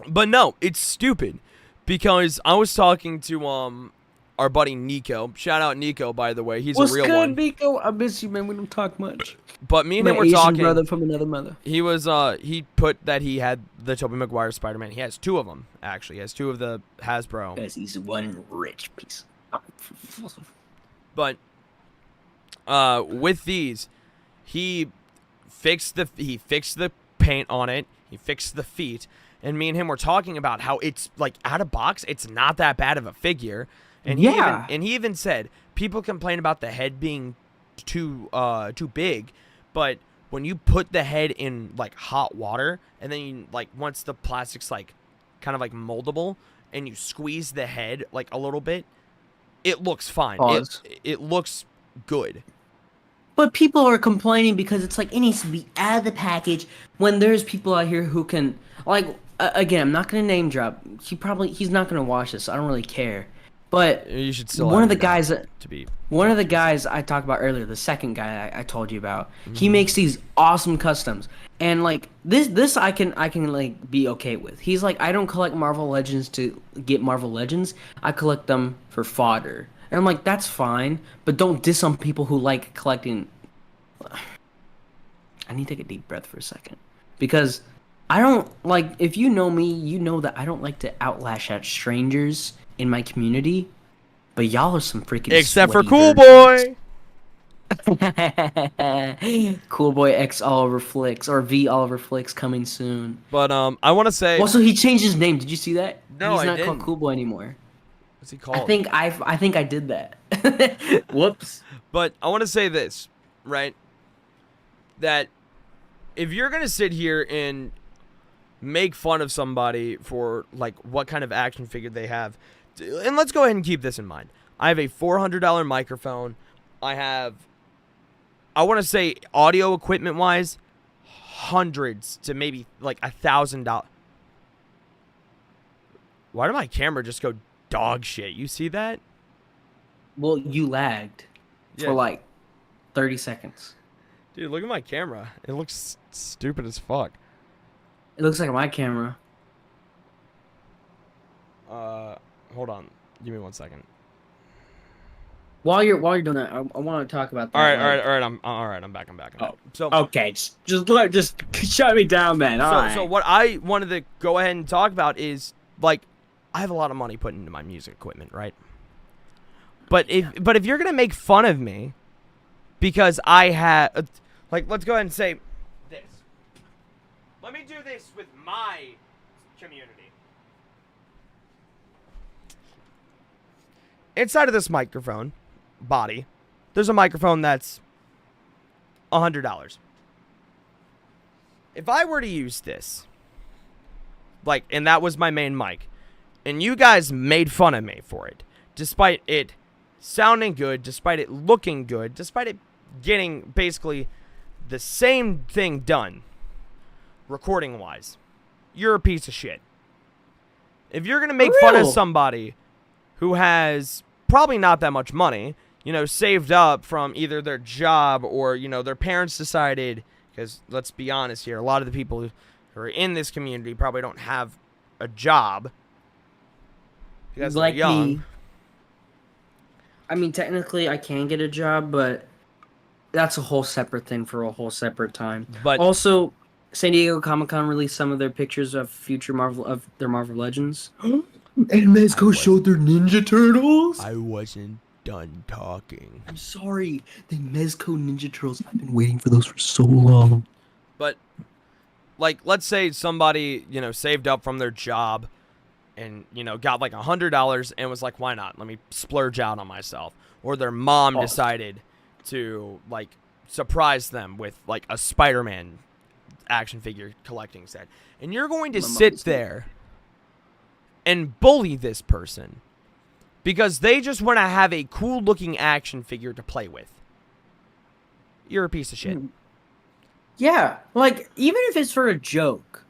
But no, it's stupid. Because I was talking to our buddy Nico. Shout out Nico, by the way. He's What's a real good, one. Nico? I miss you, man. We don't talk much. But me and My him were Asian talking. brother from another mother. He was he put that he had the Tobey Maguire Spider-Man. He has 2 of them actually. He has 2 of the Hasbro. Guys, he's one rich piece. But with these, he fixed the paint on it. He fixed the feet, and me and him were talking about how it's like out of box. It's not that bad of a figure, and Yeah. he even said people complain about the head being too big, but when you put the head in like hot water, and then you once the plastic's kind of moldable, and you squeeze the head a little bit, it looks fine. Pause. It looks good. But people are complaining because it's it needs to be out of the package when there's people out here who can again, I'm not gonna name drop. He's not gonna watch this, so I don't really care. But You should still one of the edit it out guys to be. one of the guys I talked about earlier, the second guy I told you about, Mm-hmm. he makes these awesome customs. And this I can be okay with. He's I don't collect Marvel Legends to get Marvel Legends. I collect them for fodder. And I'm like, that's fine, but don't diss on people who like collecting. I need to take a deep breath for a second. Because I don't if you know me, you know that I don't like to outlash at strangers in my community. But y'all are some freaking Except for sweaty Cool virgins. Boy. Cool Boy X Oliver Flicks or V Oliver Flicks coming soon. But I want to say. Also, he changed his name. Did you see that? No, He's I not called didn't. Cool Boy anymore. What's he called? I think I did that. Whoops. But I want to say this, right? That if you're gonna sit here and make fun of somebody for what kind of action figure they have, and let's go ahead and keep this in mind. I have a $400 microphone. I want to say audio equipment wise, hundreds to maybe $1,000. Why did my camera just go dog shit? You see that? Well, you lagged for 30 seconds. Dude, look at my camera. It looks stupid as fuck. It looks like my camera. Hold on. Give me 1 second. While you're doing that, I want to talk about that. All right. I'm back. I'm back. So Okay, just shut me down, man. so what I wanted to go ahead and talk about is I have a lot of money put into my music equipment, right? But if you're gonna make fun of me because I had let's go ahead and say Let me do this with my community. Inside of this microphone body, there's a microphone that's $100. If I were to use this, like, and that was my main mic, and you guys made fun of me for it, despite it sounding good, despite it looking good, despite it getting basically the same thing done, recording-wise, you're a piece of shit. If you're going to make fun of somebody who has probably not that much money, you know, saved up from either their job or, you know, their parents decided, because let's be honest here, a lot of the people who are in this community probably don't have a job because like they're young. Me. I mean, technically, I can get a job, but that's a whole separate thing for a whole separate time. But also, San Diego Comic-Con released some of their pictures of future their Marvel Legends. And Mezco showed their Ninja Turtles. I wasn't done talking. I'm sorry, the Mezco Ninja Turtles. I've been waiting for those for so long. But, like, let's say somebody, you know, saved up from their job and, you know, got like $100 and was like, why not? Let me splurge out on myself. Or their mom decided to, like, surprise them with, like, a Spider-Man action figure collecting set. And you're going to sit there and bully this person because they just want to have a cool-looking action figure to play with. You're a piece of shit. Yeah, like, even if it's for a joke,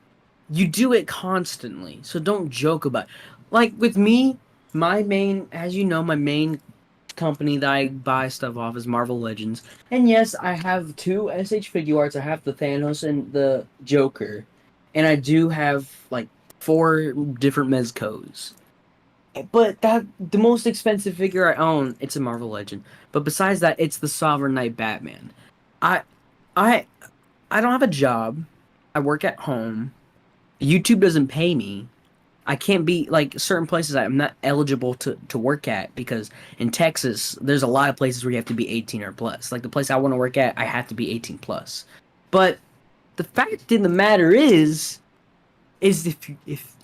you do it constantly, so don't joke about it. Like, with me, my main company that I buy stuff off is Marvel Legends. And yes, I have 2 SH figure arts. I have the Thanos and the Joker. And I do have, like, 4 different Mezcos. But the most expensive figure I own, it's a Marvel Legend. But besides that, it's the Sovereign Knight Batman. I don't have a job. I work at home. YouTube doesn't pay me. I can't be, like, certain places I'm not eligible to work at because in Texas, there's a lot of places where you have to be 18 or plus. Like, the place I want to work at, I have to be 18 plus. But the fact in the matter is if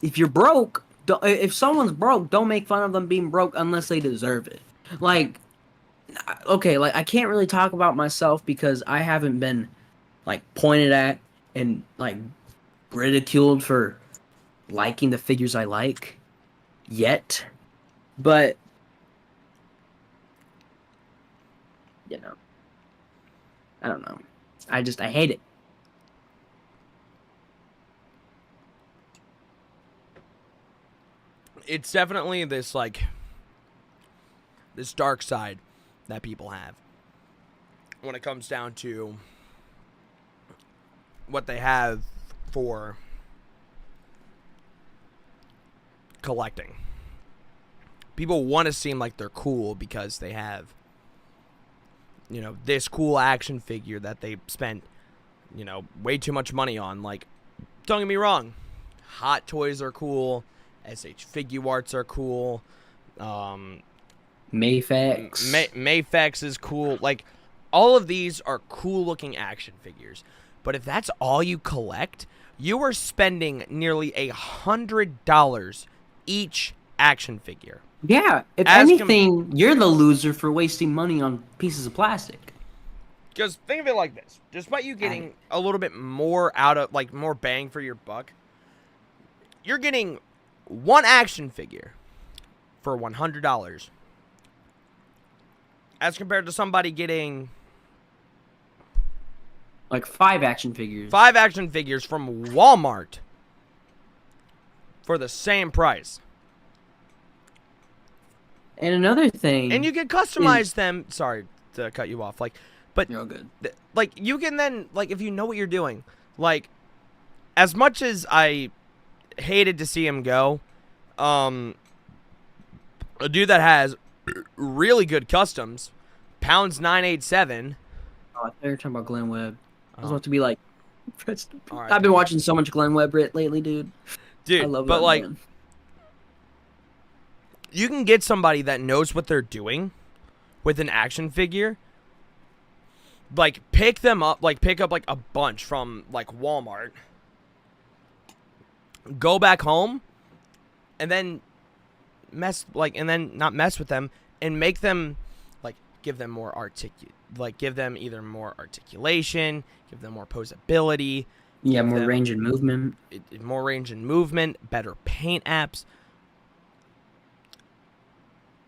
you're broke, if someone's broke, don't make fun of them being broke unless they deserve it. Like, okay, like, I can't really talk about myself because I haven't been, like, pointed at and, like, ridiculed for liking the figures I like yet, but you know, I don't know. I hate it. It's definitely this, like, this dark side that people have when it comes down to what they have for collecting. People want to seem like they're cool because they have, you know, this cool action figure that they spent, you know, way too much money on. Like, don't get me wrong, Hot Toys are cool, SH Figure Arts are cool, Mayfax. Mayfax is cool. Like, all of these are cool looking action figures. But if that's all you collect, you are spending nearly $100 each action figure. Yeah, if anything, you're the loser for wasting money on pieces of plastic. Because think of it like this. Despite you getting a little bit more out of, like, more bang for your buck, you're getting one action figure for $100. As compared to somebody getting like 5 action figures. 5 action figures from Walmart for the same price. And another thing, and you can customize them. Sorry to cut you off. Like, but you're all good. Like, you can then, like, if you know what you're doing, like, as much as I hated to see him go, a dude that has really good customs, Pounds 987. Oh, I thought you were talking about Glenn Webb. I was about to be like, right, I've been watching so much Glenn Webb lately, dude. Dude, I love but that like, man. You can get somebody that knows what they're doing with an action figure. Like, pick up like a bunch from, like, Walmart go back home and then not mess with them and make them like give them either more articulation, give them more posability, Yeah, more range and movement. More range and movement, better paint apps.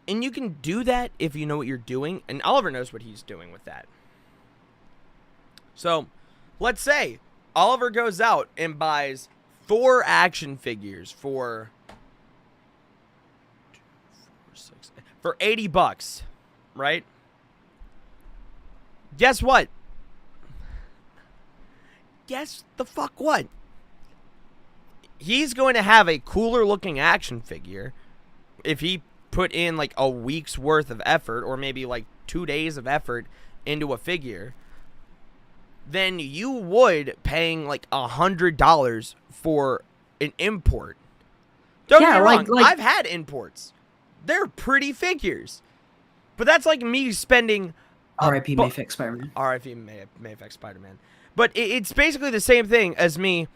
And you can do that if you know what you're doing, and Oliver knows what he's doing with that. So, let's say Oliver goes out and buys 4 action figures for $80, right? Guess what? Guess the fuck what? He's going to have a cooler looking action figure if he put in like a week's worth of effort, or maybe like 2 days of effort into a figure, than you would paying like $100 for an import. Don't get me wrong, I've had imports. They're pretty figures. But that's like me spending... R.I.P. Mayfix Spider-Man. R.I.P. Mayfix Spider-Man. But it's basically the same thing as me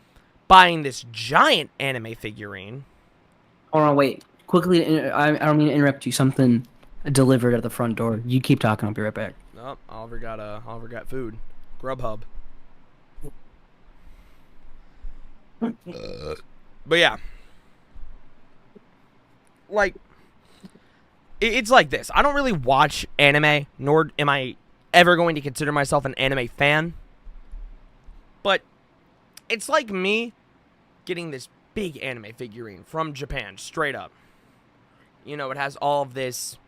buying this giant anime figurine. Hold on, wait. Quickly, I don't mean to interrupt you. Something delivered at the front door. You keep talking. I'll be right back. Oh, Oliver got food. Grubhub. But yeah. Like, it's like this. I don't really watch anime, nor am I ever going to consider myself an anime fan. But it's like me getting this big anime figurine from Japan, straight up. You know, it has all of this,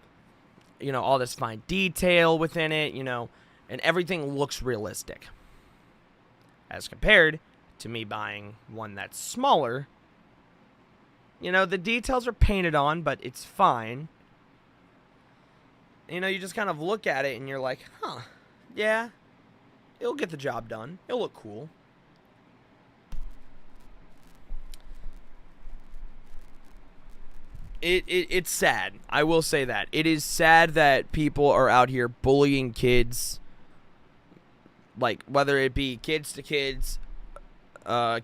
all this fine detail within it, and everything looks realistic. As compared to me buying one that's smaller. The details are painted on, but it's fine. You just kind of look at it and you're like, huh, yeah, it'll get the job done. It'll look cool. It's sad. I will say that. It is sad that people are out here bullying kids. Like, whether it be kids to kids,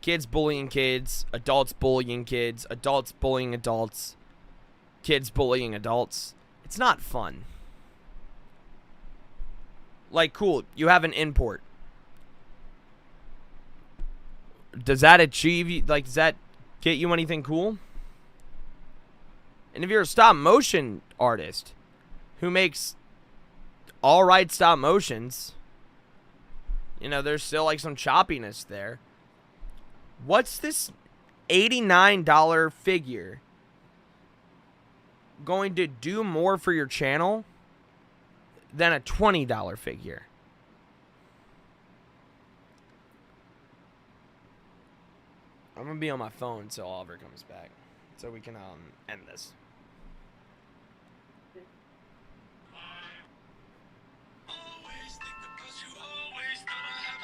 kids bullying kids, adults bullying kids, adults bullying adults, kids bullying adults. It's not fun. Like, cool, you have an import. Does that does that get you anything cool? And if you're a stop motion artist who makes alright stop motions, there's still like some choppiness there. What's this $89 figure going to do more for your channel than a $20 figure? I'm going to be on my phone until Oliver comes back so we can end this.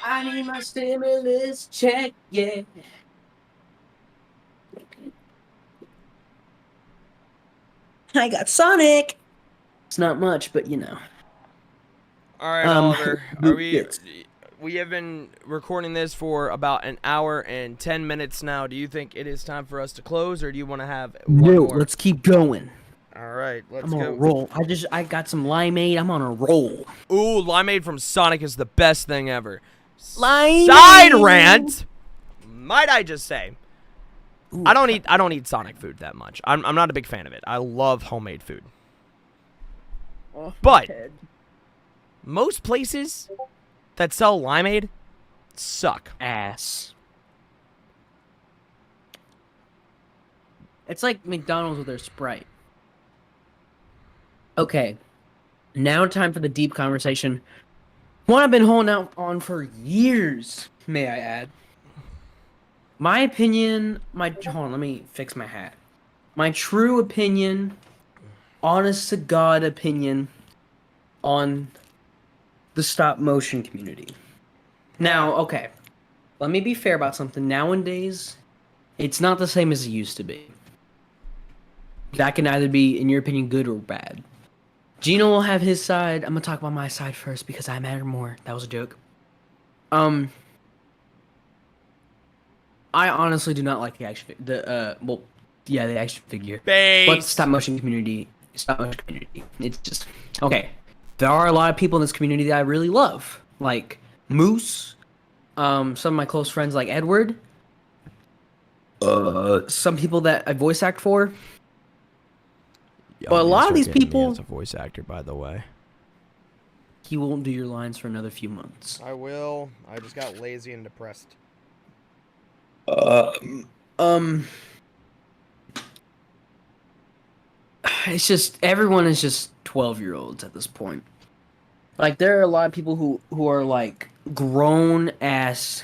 I need my stimulus check, yeah. I got Sonic. It's not much, but All right, Oliver. We have been recording this for about an hour and 10 minutes now. Do you think it is time for us to close, or do you want to have one more? Let's keep going. All right, let's go. I'm on a roll. I got some limeade. I'm on a roll. Ooh, limeade from Sonic is the best thing ever. Limeade. Side rant. Might I just say, ooh, I don't eat Sonic food that much. I'm not a big fan of it. I love homemade food. Oh, but most places that sell limeade suck ass. It's like McDonald's with their Sprite. Okay, now time for the deep conversation. One I've been holding out on for years, may I add. My opinion, hold on, let me fix my hat. My true opinion, honest to God opinion, on the stop motion community. Now, okay, let me be fair about something. Nowadays, it's not the same as it used to be. That can either be, in your opinion, good or bad. Gino will have his side. I'm gonna talk about my side first because I matter more. That was a joke. I honestly do not like the action the action figure. But Base. stop motion community, it's just okay. There are a lot of people in this community that I really love, like Moose, some of my close friends like Edward, some people that I voice act for. Yo, But a I'm gonna lot of start these getting me people, as a voice actor, by the way. he won't do your lines for another few months. I will. I just got lazy and depressed. Uh, um, it's just everyone is just 12-year-olds at this point. Like there are a lot of people who are like grown ass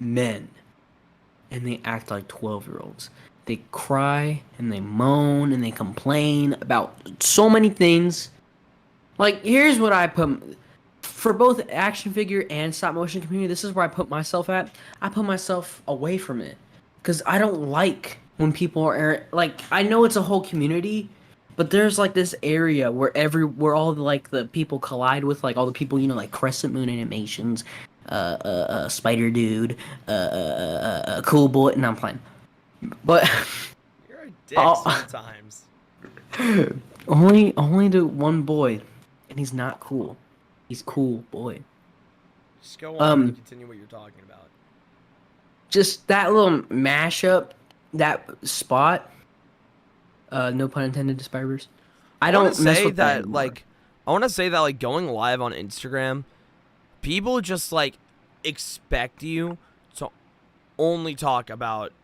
men, and they act like 12-year-olds. They cry and they moan and they complain about so many things. Like here's what I put for both action figure and stop motion community. This is where I put myself at. I put myself away from it because I don't like when people are like. I know it's a whole community, but there's like this area where all the, like the people collide with like all the people like Crescent Moon Animations, Spider Dude, Cool Boy, and I'm playing. But You're a dick sometimes. only to one boy, and he's not cool. He's cool boy. Just go on and continue what you're talking about. Just that little mashup, that spot. No pun intended, Spiders. I don't mess with that anymore. I want to say that like going live on Instagram, people just like expect you to only talk about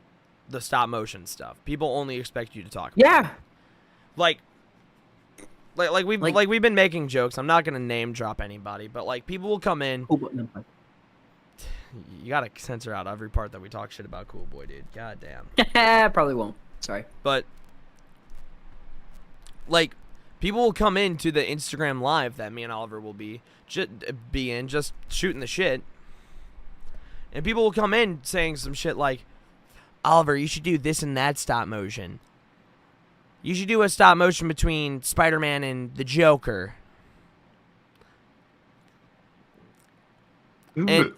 the stop motion stuff. People only expect you to talk about Yeah. Like we've been making jokes. I'm not gonna name drop anybody, but like people will come in. You gotta censor out every part that we talk shit about Cool Boy, dude. God damn. Probably won't. Sorry. But like people will come into the Instagram live that me and Oliver will be in, just shooting the shit. And people will come in saying some shit like, Oliver, you should do this and that stop motion. You should do a stop motion between Spider-Man and the Joker. And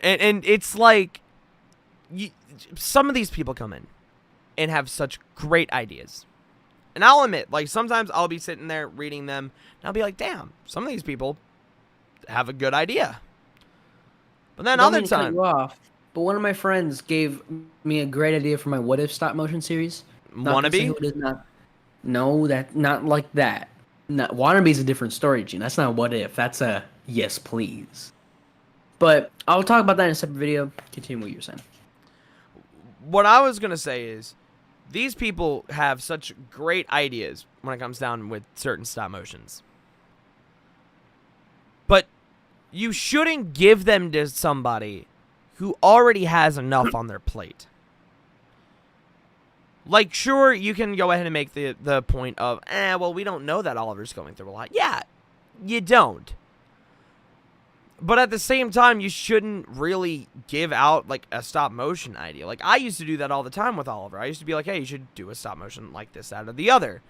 it's like, some of these people come in and have such great ideas. And I'll admit, like, sometimes I'll be sitting there reading them, and I'll be like, damn, some of these people have a good idea. But then other times... But one of my friends gave me a great idea for my What If stop motion series. Wannabe? Not like that. Wannabe's a different story, Gene. That's not What If. That's a yes, please. But I'll talk about that in a separate video. Continue what you're saying. What I was going to say is, these people have such great ideas when it comes down with certain stop motions. But you shouldn't give them to somebody who already has enough on their plate. Like, sure, you can go ahead and make the point of, well, we don't know that Oliver's going through a lot. Yeah, you don't. But at the same time, you shouldn't really give out, like, a stop-motion idea. Like, I used to do that all the time with Oliver. I used to be like, hey, you should do a stop-motion like this, that, or the other.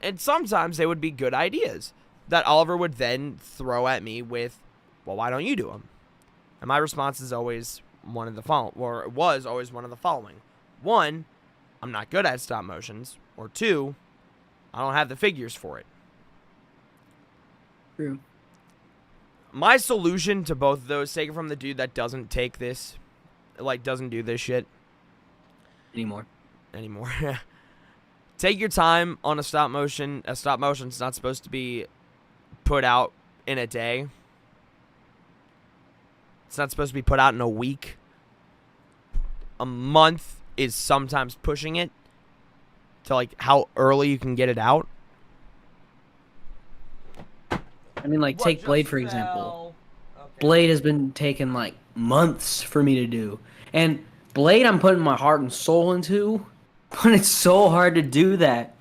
And sometimes they would be good ideas that Oliver would then throw at me with, well, why don't you do them? And my response is always one of the following, or it was always one of the following. One, I'm not good at stop motions. Or two, I don't have the figures for it. True. My solution to both of those, taken from the dude that doesn't take this, like, doesn't do this shit anymore. Take your time on a stop motion. A stop motion's not supposed to be put out in a day. It's not supposed to be put out in a week. A month is sometimes pushing it to, like, how early you can get it out. I mean, like, take Blade, for example. Okay. Blade has been taking, like, months for me to do. And Blade, I'm putting my heart and soul into, but it's so hard to do that.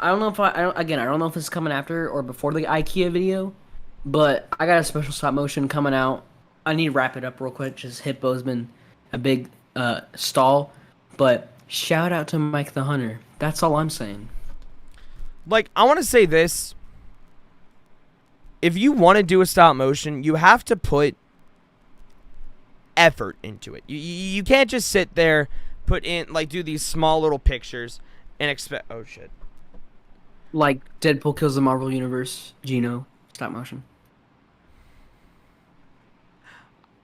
I don't know if I don't know if this is coming after or before the IKEA video, but I got a special stop motion coming out. I need to wrap it up real quick. Just Hippo's been a big stall. But shout out to Mike the Hunter. That's all I'm saying. Like, I want to say this. If you want to do a stop motion, you have to put effort into it. You can't just sit there, put in, like, do these small little pictures and expect, oh shit. Like Deadpool kills the Marvel Universe, Gino, stop motion.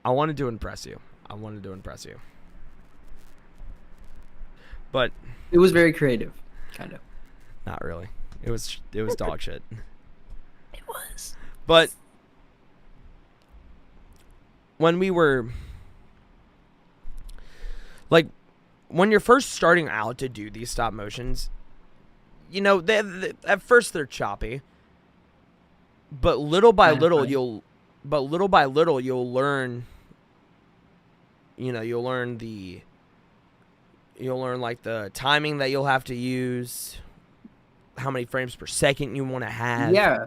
I wanted to impress you. But it was very creative, kind of. Not really. It was dog shit. It was. But when we were, like, when you're first starting out to do these stop motions, you know, at first they're choppy, but little by little you'll learn. You know, you'll learn like the timing that you'll have to use, how many frames per second you want to have. Yeah.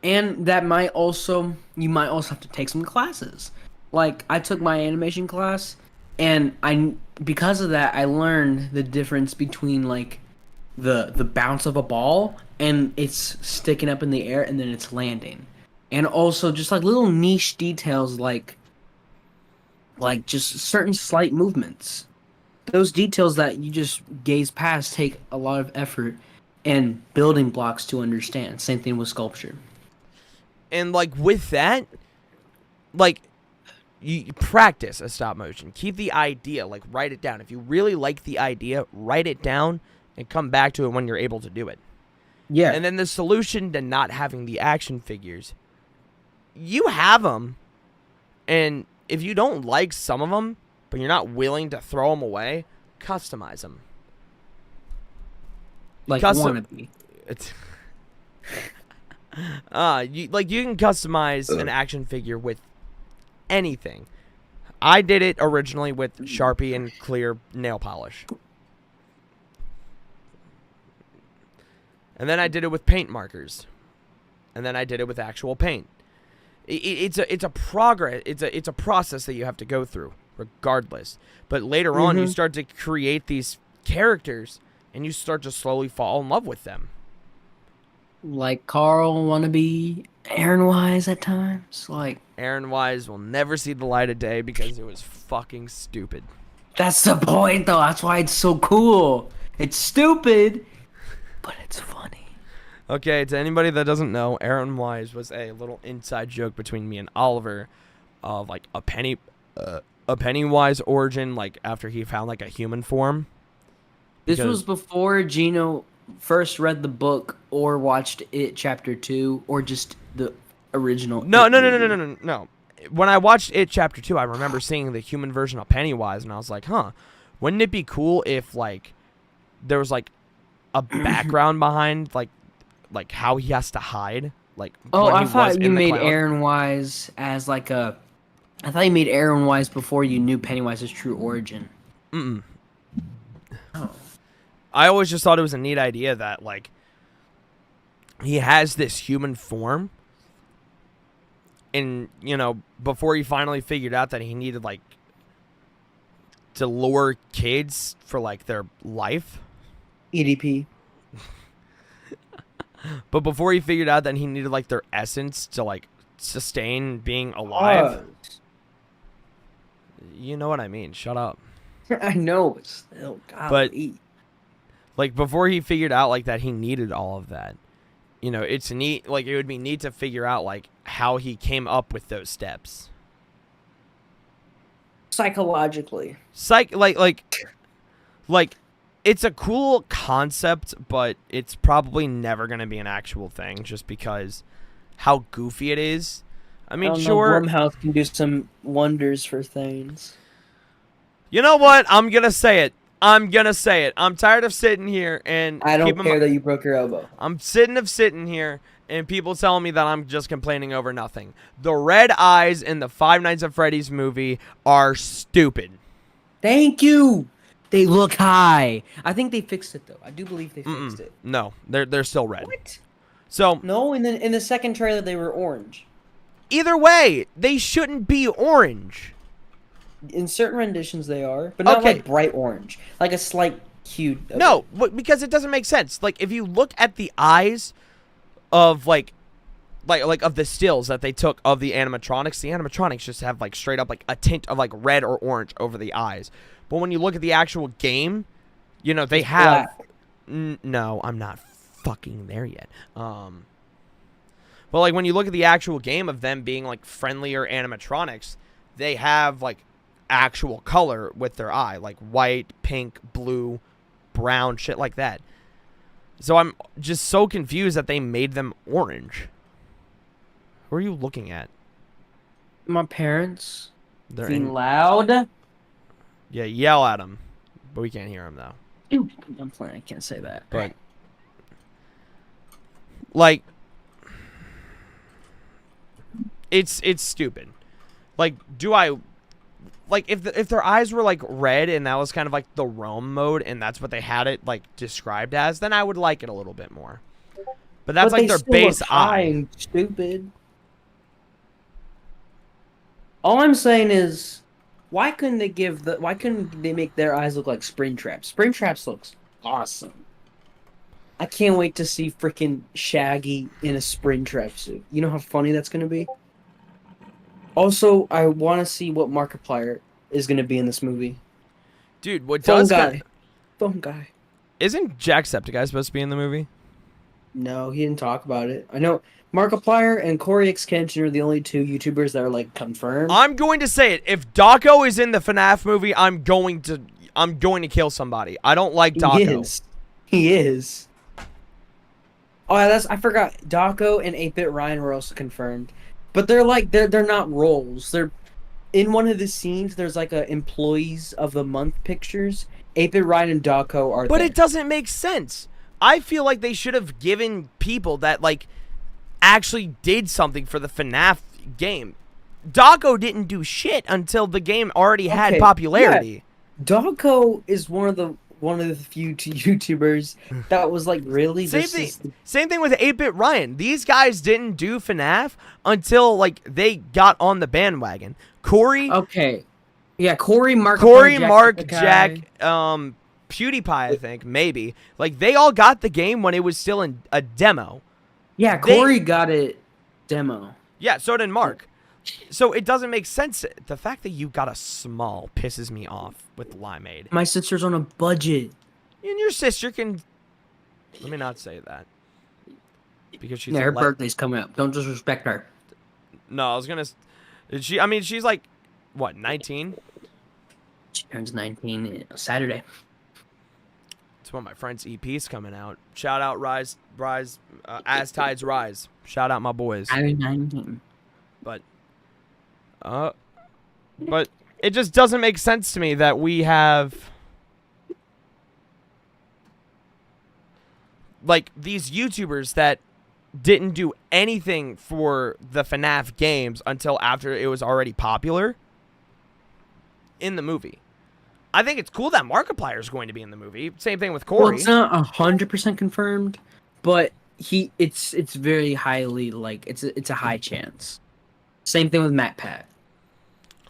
And you might also have to take some classes. Like, I took my animation class, and because of that, I learned the difference between, like, the bounce of a ball and it's sticking up in the air and then it's landing. And also just, like, little niche details like just certain slight movements. Those details that you just gaze past take a lot of effort and building blocks to understand. Same thing with sculpture. And, like, with that, like, you practice a stop motion. Keep the idea, like, write it down. If you really like the idea, write it down and come back to it when you're able to do it. Yeah. And then the solution to not having the action figures, you have them, and if you don't like some of them, but you're not willing to throw them away, customize them. Like wannabe. It's you can customize an action figure with anything. I did it originally with Sharpie and clear nail polish. And then I did it with paint markers. And then I did it with actual paint. It's a progress. It's a process that you have to go through, regardless. But later on, you start to create these characters, and you start to slowly fall in love with them. Like Carl wannabe Aaron Wise at times. Like Aaron Wise will never see the light of day because it was fucking stupid. That's the point, though. That's why it's so cool. It's stupid, but it's funny. Okay, to anybody that doesn't know, Aaron Wise was a little inside joke between me and Oliver of, like, a Pennywise origin, like, after he found, like, a human form. This was before Gino first read the book or watched It Chapter 2 or just the original. No. When I watched It Chapter 2, I remember seeing the human version of Pennywise, and I was like, huh, wouldn't it be cool if, like, there was, like, a background behind, like how he has to hide, like. Oh, I thought you made Aaron Wise as like a. I thought you made Aaron Wise before you knew Pennywise's true origin. Oh. I always just thought it was a neat idea that, like, he has this human form, and, you know, before he finally figured out that he needed, like, to lure kids for, like, their life. EDP. But before he figured out that he needed, like, their essence to, like, sustain being alive. You know what I mean. Shut up. I know, but still, golly. But, like, before he figured out, like, that he needed all of that, you know, it's neat. Like, it would be neat to figure out, like, how he came up with those steps. Psychologically. Like, it's a cool concept, but it's probably never going to be an actual thing just because how goofy it is. I mean, sure. Blumhouse can do some wonders for things. You know what? I'm going to say it. I'm tired of sitting here and... I don't care that you broke your elbow. I'm sitting here and people telling me that I'm just complaining over nothing. The red eyes in the Five Nights at Freddy's movie are stupid. Thank you. They look high. I think they fixed it, though. I do believe they fixed it. No, they're still red. What? So no, in the second trailer they were orange. Either way, they shouldn't be orange. In certain renditions they are, but not like bright orange, like a slight hue. No, because it doesn't make sense. Like, if you look at the eyes of, like, like of the stills that they took of the animatronics just have like straight up like a tint of like red or orange over the eyes. But when you look at the actual game, you know, they have no, I'm not fucking there yet. But like when you look at the actual game of them being like friendlier animatronics, they have like actual color with their eye, like white, pink, blue, brown, shit like that. So I'm just so confused that they made them orange. Who are you looking at? My parents. They're Being loud. Yeah, yell at them, but we can't hear them though. I'm playing. I can't say that. But like, it's stupid. Like, do I like if their eyes were like red and that was kind of like the realm mode and that's what they had it like described as, then I would like it a little bit more. But that's like their base eye. Stupid. All I'm saying is, why couldn't they make their eyes look like Springtraps? Springtraps looks awesome. I can't wait to see freaking Shaggy in a Springtrap suit. You know how funny that's gonna be? Also, I want to see what Markiplier is gonna be in this movie. Dude, what Phone does guy? Phone guy. Isn't Jacksepticeye supposed to be in the movie? No, he didn't talk about it. I know Markiplier and Corey Extension are the only two YouTubers that are like confirmed. I'm going to say it. If Daco is in the FNAF movie, I'm going to kill somebody. I don't like Daco. He is. Oh, I forgot. Daco and 8-Bit Ryan were also confirmed, but they're not roles. They're in one of the scenes. There's like a employees of the month pictures. 8-Bit Ryan and Daco are. But it doesn't make sense. I feel like they should have given people that like actually did something for the FNAF game. Daco didn't do shit until the game already had popularity. Yeah. Daco is one of the few YouTubers that was like, really? Same thing with 8-Bit Ryan. These guys didn't do FNAF until like they got on the bandwagon. Corey. Okay. Yeah, Corey, Mark, Jack, PewDiePie, I think, maybe. Like, they all got the game when it was still in a demo. Yeah, Corey got it demo. Yeah, so did Mark. So it doesn't make sense. The fact that you got a small pisses me off with Limeade. My sister's on a budget. And your sister can... Let me not say that. Because she's... Yeah, her birthday's coming up. Don't disrespect her. No, I was going to... she's like, what, 19? She turns 19 Saturday. It's when my friend's EP's coming out. Shout out Rise, As Tides Rise. Shout out my boys. I'm 19. But it just doesn't make sense to me that we have like these YouTubers that didn't do anything for the FNAF games until after it was already popular in the movie. I think it's cool that Markiplier is going to be in the movie. Same thing with Corey. Well, it's not 100% confirmed, but it's very highly like it's a high chance. Same thing with MatPat.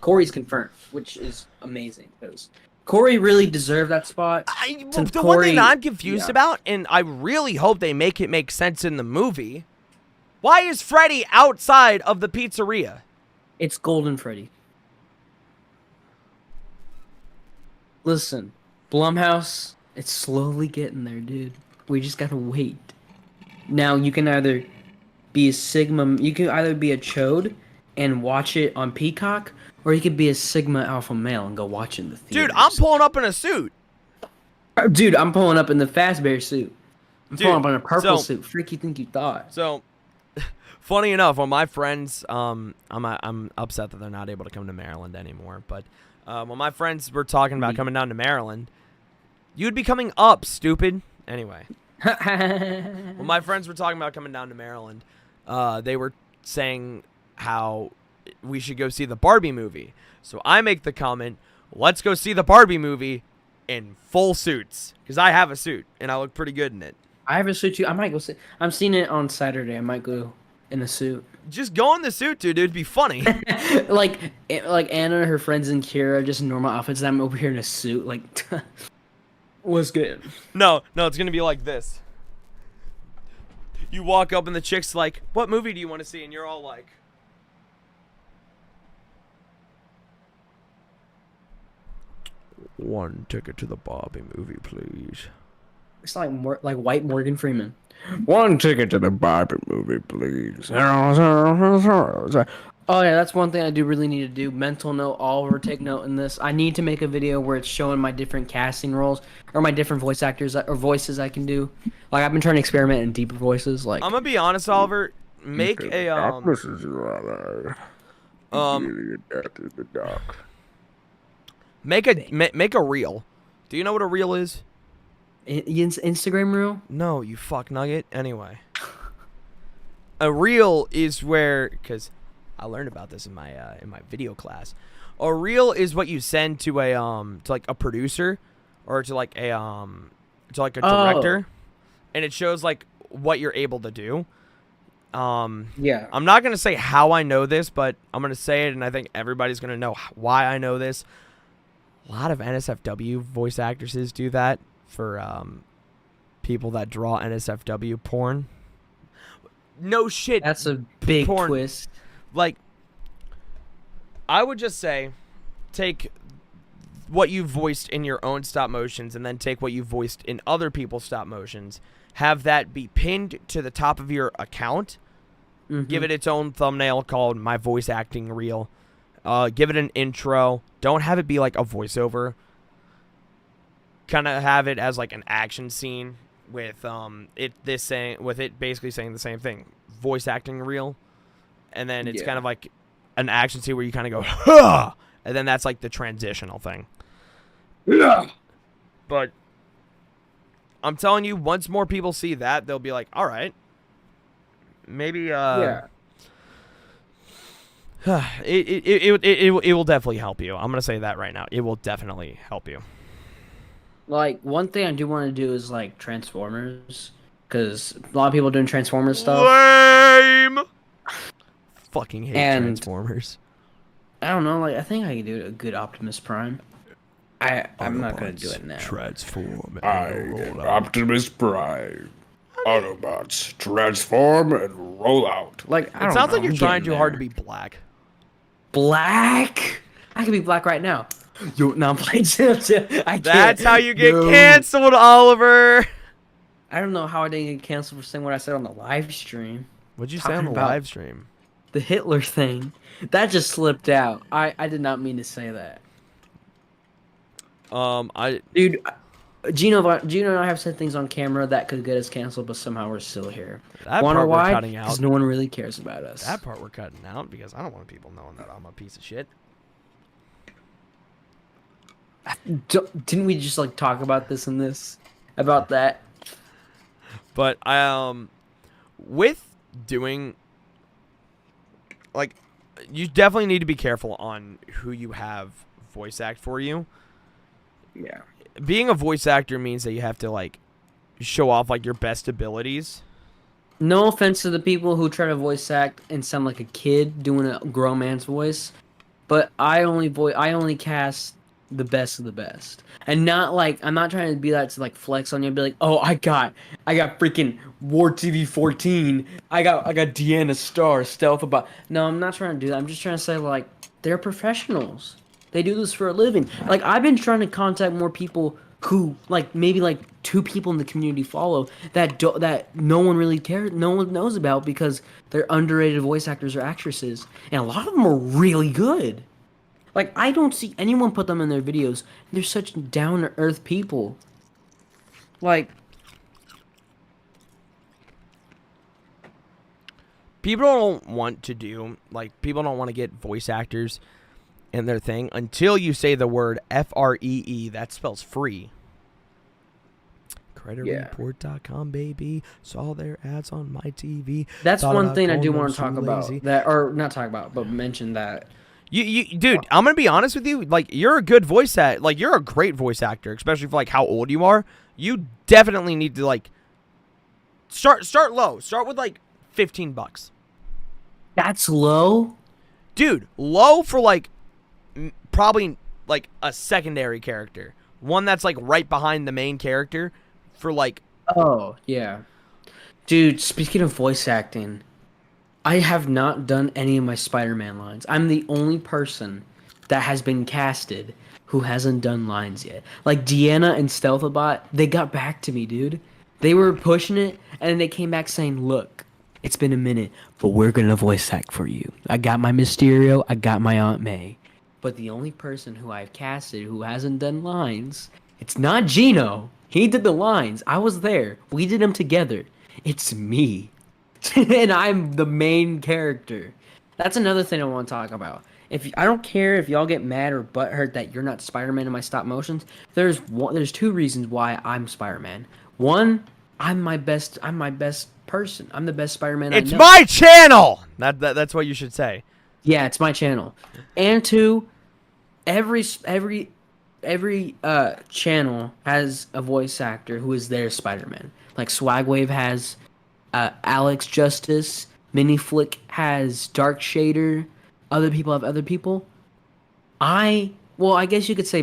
Corey's confirmed, which is amazing because Corey really deserved that spot. The one thing that I'm confused about, and I really hope they make it make sense in the movie, why is Freddy outside of the pizzeria? It's Golden Freddy. Listen, Blumhouse, it's slowly getting there, dude. We just gotta wait. Now you can either be a Sigma, you can either be a Chode and watch it on Peacock, or you could be a Sigma Alpha male and go watch it in the theaters. Dude, I'm pulling up in a suit. Dude, I'm pulling up in the Fazbear suit. I'm pulling up in a purple suit. Freak, you think you thought? So, funny enough, when my friends, I'm upset that they're not able to come to Maryland anymore, but when my friends were talking about coming down to Maryland, you'd be coming up, stupid. Anyway, when my friends were talking about coming down to Maryland, they were saying how we should go see the Barbie movie. So I make the comment, let's go see the Barbie movie in full suits. Because I have a suit, and I look pretty good in it. I have a suit, too. I might go see... I'm seeing it on Saturday. I might go in a suit. Just go in the suit, dude. It'd be funny. like Anna, her friends, and Kira, just in normal outfits. I'm over here in a suit. Like, what's good? No, it's going to be like this. You walk up and the chick's like, "What movie do you want to see?" And you're all like, "One ticket to the Barbie movie, please." It's like like white Morgan Freeman. One ticket to the Barbie movie, please. Oh yeah, that's one thing I do really need to do. Mental note, Oliver, take note in this. I need to make a video where it's showing my different casting roles or my different voice actors or voices I can do. Like I've been trying to experiment in deeper voices. Like I'm gonna be honest, Oliver. Make a make a reel. Do you know what a reel is? Instagram reel. No, you fuck nugget. Anyway, a reel is where, because I learned about this in my video class. A reel is what you send to a to like a producer or to like a director, and it shows like what you're able to do. Yeah. I'm not gonna say how I know this, but I'm gonna say it, and I think everybody's gonna know why I know this. A lot of NSFW voice actresses do that for people that draw NSFW porn. No shit. That's a big porn. twist. Like, I would just say, take what you voiced in your own stop motions and then take what you voiced in other people's stop motions. Have that be pinned to the top of your account. Mm-hmm. Give it its own thumbnail called My Voice Acting Reel. Give it an intro. Don't have it be like a voiceover. Kind of have it as like an action scene with it basically saying the same thing. Voice acting reel. And then it's kind of like an action scene where you kind of go, huh! And then that's like the transitional thing. Yeah. But I'm telling you, once more people see that, they'll be like, all right, maybe it will definitely help you. I'm gonna say that right now. It will definitely help you. Like one thing I do want to do is like Transformers, because a lot of people doing Transformers stuff. Lame. Fucking hate Transformers. I don't know. Like I think I can do a good Optimus Prime. I'm not gonna do it now. Transform. Optimus Prime. Autobots transform and roll out. Like It sounds like you're trying too hard to be black. Black. I could be black right now. Yo, no, I'm playing. I can't. That's how you get canceled, Oliver. I don't know how I didn't get canceled for saying what I said on the live stream. What'd you say on the live stream? The Hitler thing. That just slipped out. I did not mean to say that. Dude, Gino and I have said things on camera that could get us canceled, but somehow we're still here. That Wanna part why? we're cutting out. Because no one really cares about us. That part we're cutting out because I don't want people knowing that I'm a piece of shit. Didn't we just like talk about this and this? About that? But with doing, like, you definitely need to be careful on who you have voice act for you. Yeah. Being a voice actor means that you have to like show off like your best abilities. No offense to the people who try to voice act and sound like a kid doing a grown man's voice, but I only cast the best of the best, and not like I'm not trying to be that to like flex on you and be like, oh, I got freaking War TV 14, I got Deanna Starr stealth about. No, I'm not trying to do that. I'm just trying to say like they're professionals. They do this for a living. Like I've been trying to contact more people who like maybe like 2 people in the community follow that no one really cares, no one knows about because they're underrated voice actors or actresses, and a lot of them are really good. Like, I don't see anyone put them in their videos. They're such down-to-earth people. Like, people don't want to get voice actors in their thing until you say the word FREE. That spells free. CreditReport.com, baby. Saw their ads on my TV. That's one thing I do want to talk about. But mention that. Dude, I'm gonna be honest with you. Like, you're a good voice act. Like, you're a great voice actor, especially for like how old you are. You definitely need to like start low. Start with like $15. That's low, dude. Low for like probably like a secondary character, one that's like right behind the main character. For like, oh yeah, Dude, speaking of voice acting, I have not done any of my Spider-Man lines. I'm the only person that has been casted who hasn't done lines yet. Like Deanna and Stealthabot, they got back to me, dude. They were pushing it, and then they came back saying, "Look, it's been a minute, but we're gonna voice act for you. I got my Mysterio, I got my Aunt May." But the only person who I've casted who hasn't done lines, it's not Gino. He did the lines. I was there. We did them together. It's me. And I'm the main character. That's another thing I want to talk about. If I don't care if y'all get mad or butthurt that you're not Spider-Man in my stop motions, there's two reasons why I'm Spider-Man. One, I'm my best person. I'm the best Spider-Man I know. It's my channel. That's what you should say. Yeah, it's my channel. And two, every channel has a voice actor who is their Spider-Man. Like Swagwave has Alex Justice, Miniflick has Dark Shader, other people have other people. I guess you could say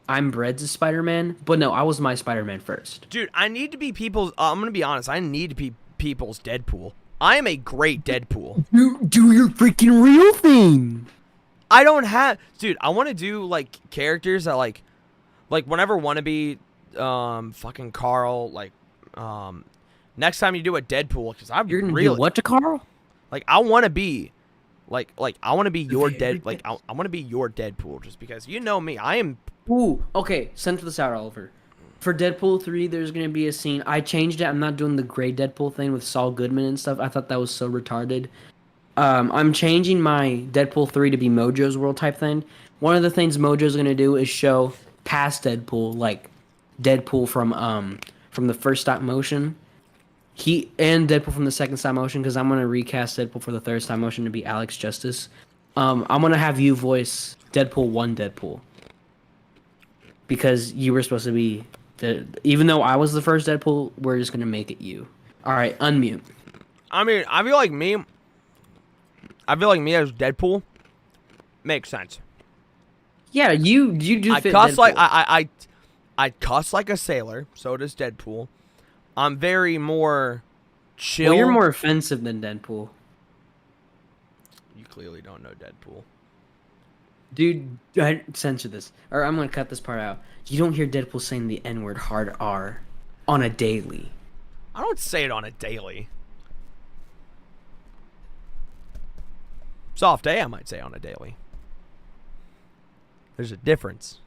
I'm Bread's Spider-Man, but no, I was my Spider-Man first. Dude, I need to be people's. I'm gonna be honest. I need to be people's Deadpool. I am a great Deadpool. Do your freaking real thing. I don't have, dude. I want to do like characters that like whenever wannabe, fucking Carl. Like, next time you do a Deadpool, because You're gonna do what to Carl? Like, I want to be, like I want to be your I want to be your Deadpool, just because you know me. I am. Ooh, okay. Send this out, Oliver. For Deadpool 3, there's going to be a scene. I changed it. I'm not doing the gray Deadpool thing with Saul Goodman and stuff. I thought that was so retarded. I'm changing my Deadpool 3 to be Mojo's World type thing. One of the things Mojo's going to do is show past Deadpool, like Deadpool from the first stop motion. And Deadpool from the second stop motion, because I'm going to recast Deadpool for the third stop motion to be Alex Justice. I'm going to have you voice Deadpool 1 Deadpool. Because you were supposed to be... even though I was the first Deadpool, we're just gonna make it you. All right, unmute. I mean, I feel like me as Deadpool makes sense. Yeah, you do. I fit cuss Deadpool. like I cuss like a sailor. So does Deadpool. I'm very more chill. Well, you're more offensive than Deadpool. You clearly don't know Deadpool. Dude, censor this. Or I'm gonna cut this part out. You don't hear Deadpool saying the N-word hard R on a daily. I don't say it on a daily. Soft A, I might say on a daily. There's a difference.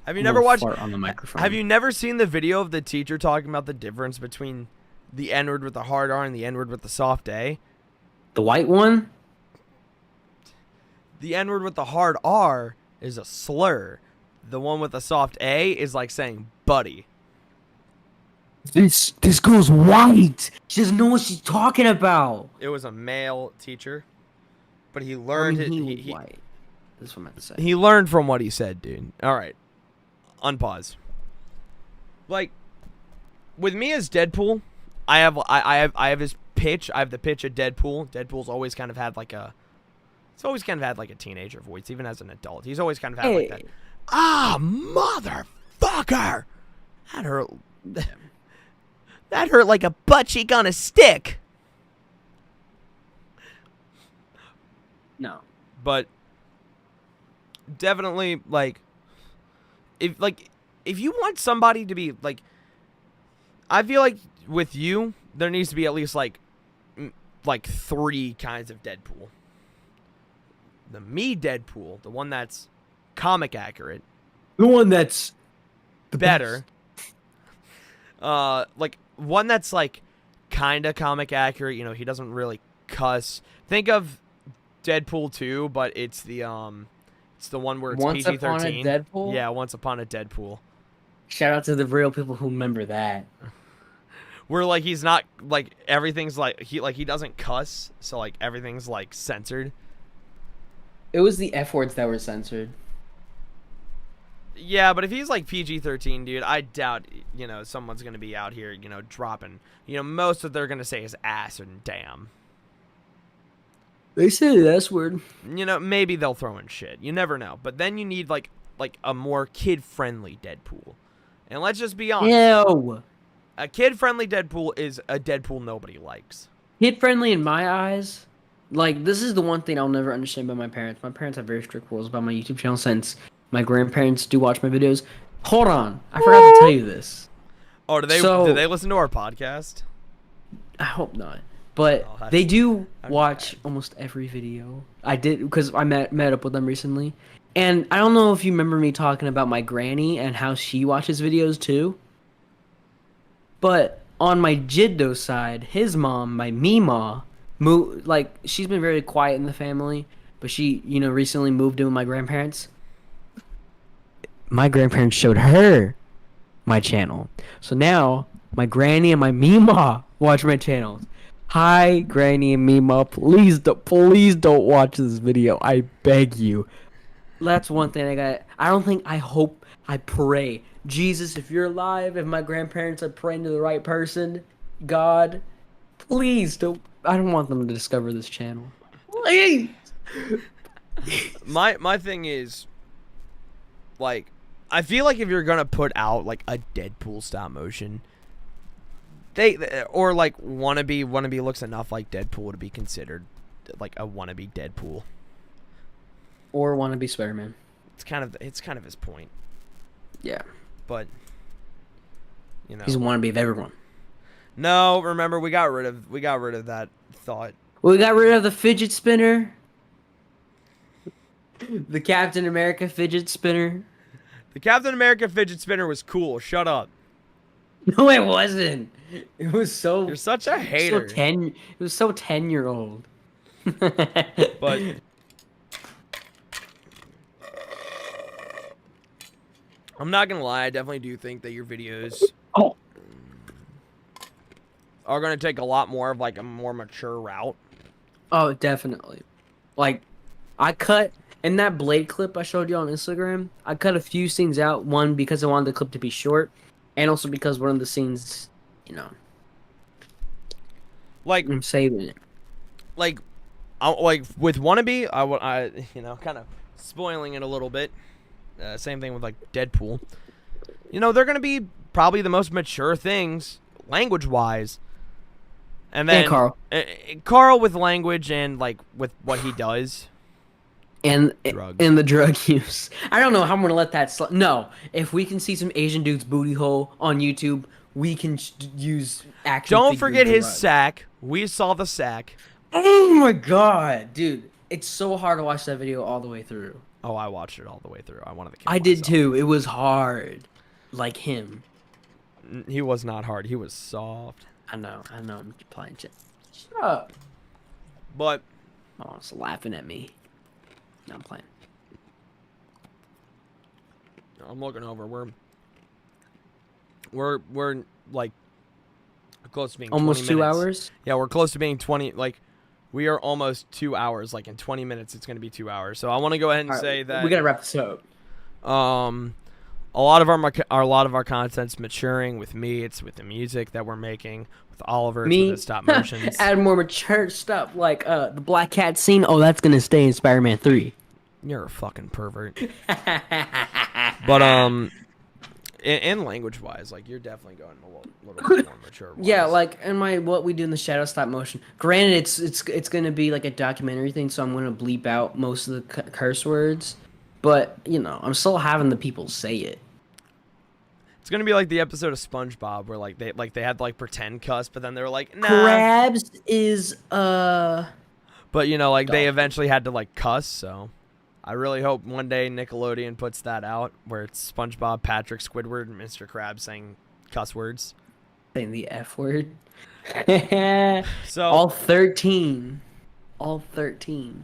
Have you never watched... on the microphone. Have you never seen the video of the teacher talking about the difference between the N-word with the hard R and the N-word with the soft A? The white one? The N-word with the hard R is a slur. The one with the soft A is like saying buddy. This girl's white. She doesn't know what she's talking about. It was a male teacher, but he learned he was white. That's what I meant to say. He learned from what he said, dude. All right, unpause. Like, with me as Deadpool, I have his pitch. I have the pitch of Deadpool. Deadpool's always kind of had like a... He's always kind of had like a teenager voice, even as an adult. He's always kind of had like that. Ah, motherfucker! That hurt. That hurt like a butt cheek on a stick. No. But definitely, like, if you want somebody to be like, I feel like with you, there needs to be at least like 3 kinds of Deadpool. The me Deadpool, the one that's comic accurate, the one that's better. Like one that's like kind of comic accurate. You know, he doesn't really cuss. Think of Deadpool 2, but it's the one where it's Once PG-13. Upon a Deadpool. Yeah, Once Upon a Deadpool. Shout out to the real people who remember that. Where like he's not like everything's like he doesn't cuss, so like everything's like censored. It was the F words that were censored. Yeah, but if he's like PG-13, dude, I doubt, someone's going to be out here, dropping. Most of they're going to say is ass and damn. They say the S word. Maybe they'll throw in shit. You never know. But then you need like a more kid-friendly Deadpool. And let's just be honest. Ew. A kid-friendly Deadpool is a Deadpool nobody likes. Kid friendly in my eyes. Like, this is the one thing I'll never understand about my parents. My parents have very strict rules about my YouTube channel since my grandparents do watch my videos. Hold on, I forgot to tell you this. Oh, do they listen to our podcast? I hope not. But they do watch almost every video. I did, because I met up with them recently. And I don't know if you remember me talking about my granny and how she watches videos too. But on my Jiddo side, his mom, my Meemaw, she's been very quiet in the family. But she, recently moved in with my grandparents. My grandparents showed her my channel. So now, my granny and my Meemaw watch my channels. Hi, Granny and Mima. Please don't watch this video. I beg you. That's one thing I hope, I pray. Jesus, if you're alive, if my grandparents are praying to the right person, God, please don't. I don't want them to discover this channel. Please. My thing is, like, I feel like if you're gonna put out like a Deadpool stop motion, or like wannabe looks enough like Deadpool to be considered like a wannabe Deadpool, or wannabe Spider-Man. It's kind of his point. Yeah, but he's a wannabe of everyone. No, remember we got rid of that thought. We got rid of the fidget spinner, the Captain America fidget spinner. The Captain America fidget spinner was cool. Shut up. No, it wasn't. It was so. You're such a hater. It was so 10-year-old. But I'm not gonna lie. I definitely do think that your videos are gonna take a lot more of like a more mature route. Oh, definitely. Like, I cut in that Blade clip I showed you on Instagram. I cut a few scenes out. One, because I wanted the clip to be short, and also because one of the scenes, like I'm saving it. Like with Wannabe, I kind of spoiling it a little bit. Same thing with like Deadpool. They're gonna be probably the most mature things language-wise. And then Carl. Carl with language and like with what he does. And drugs. And the drug use. I don't know how I'm gonna let that slide. No, if we can see some Asian dude's booty hole on YouTube, we can use action. Don't forget his sack. We saw the sack. Oh my god, dude! It's so hard to watch that video all the way through. Oh, I watched it all the way through. I wanted to kill I myself. did too. It was hard, like him. He was not hard. He was soft. I know. I'm playing shit. Shut up. But oh, it's laughing at me. No, I'm playing. I'm looking over. We're like close to being almost 20 minutes. 2 hours. Yeah, we're close to being 20. Like, we are almost 2 hours. Like in 20 minutes, it's gonna be 2 hours. So I want to go ahead and say that we gotta wrap this up. A lot of our content's maturing. With me, it's with the music that we're making. With Oliver, it's with the stop motions. Add more mature stuff like the Black Cat scene. Oh, that's gonna stay in Spider-Man 3. You're a fucking pervert. But in language wise, like you're definitely going a little bit more mature. Yeah, like in my what we do in the shadow stop motion. Granted, it's gonna be like a documentary thing, so I'm gonna bleep out most of the curse words. But I'm still having the people say it. It's gonna be like the episode of SpongeBob where they had to like pretend cuss, but then they were like, nah. Krabs is But they eventually had to like cuss. So I really hope one day Nickelodeon puts that out where it's SpongeBob, Patrick, Squidward, and Mr. Krabs saying cuss words. Saying the F word. So all 13. All 13.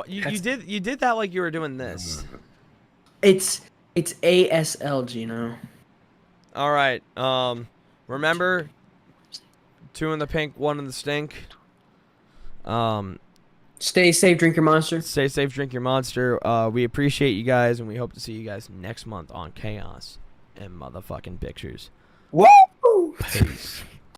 You did that like you were doing this. It's ASL, Gino. All right. Remember, 2 in the pink, 1 in the stink. Stay safe, drink your monster. Stay safe, drink your monster. We appreciate you guys, and we hope to see you guys next month on Chaos and Motherfucking Pictures. Woo! Peace.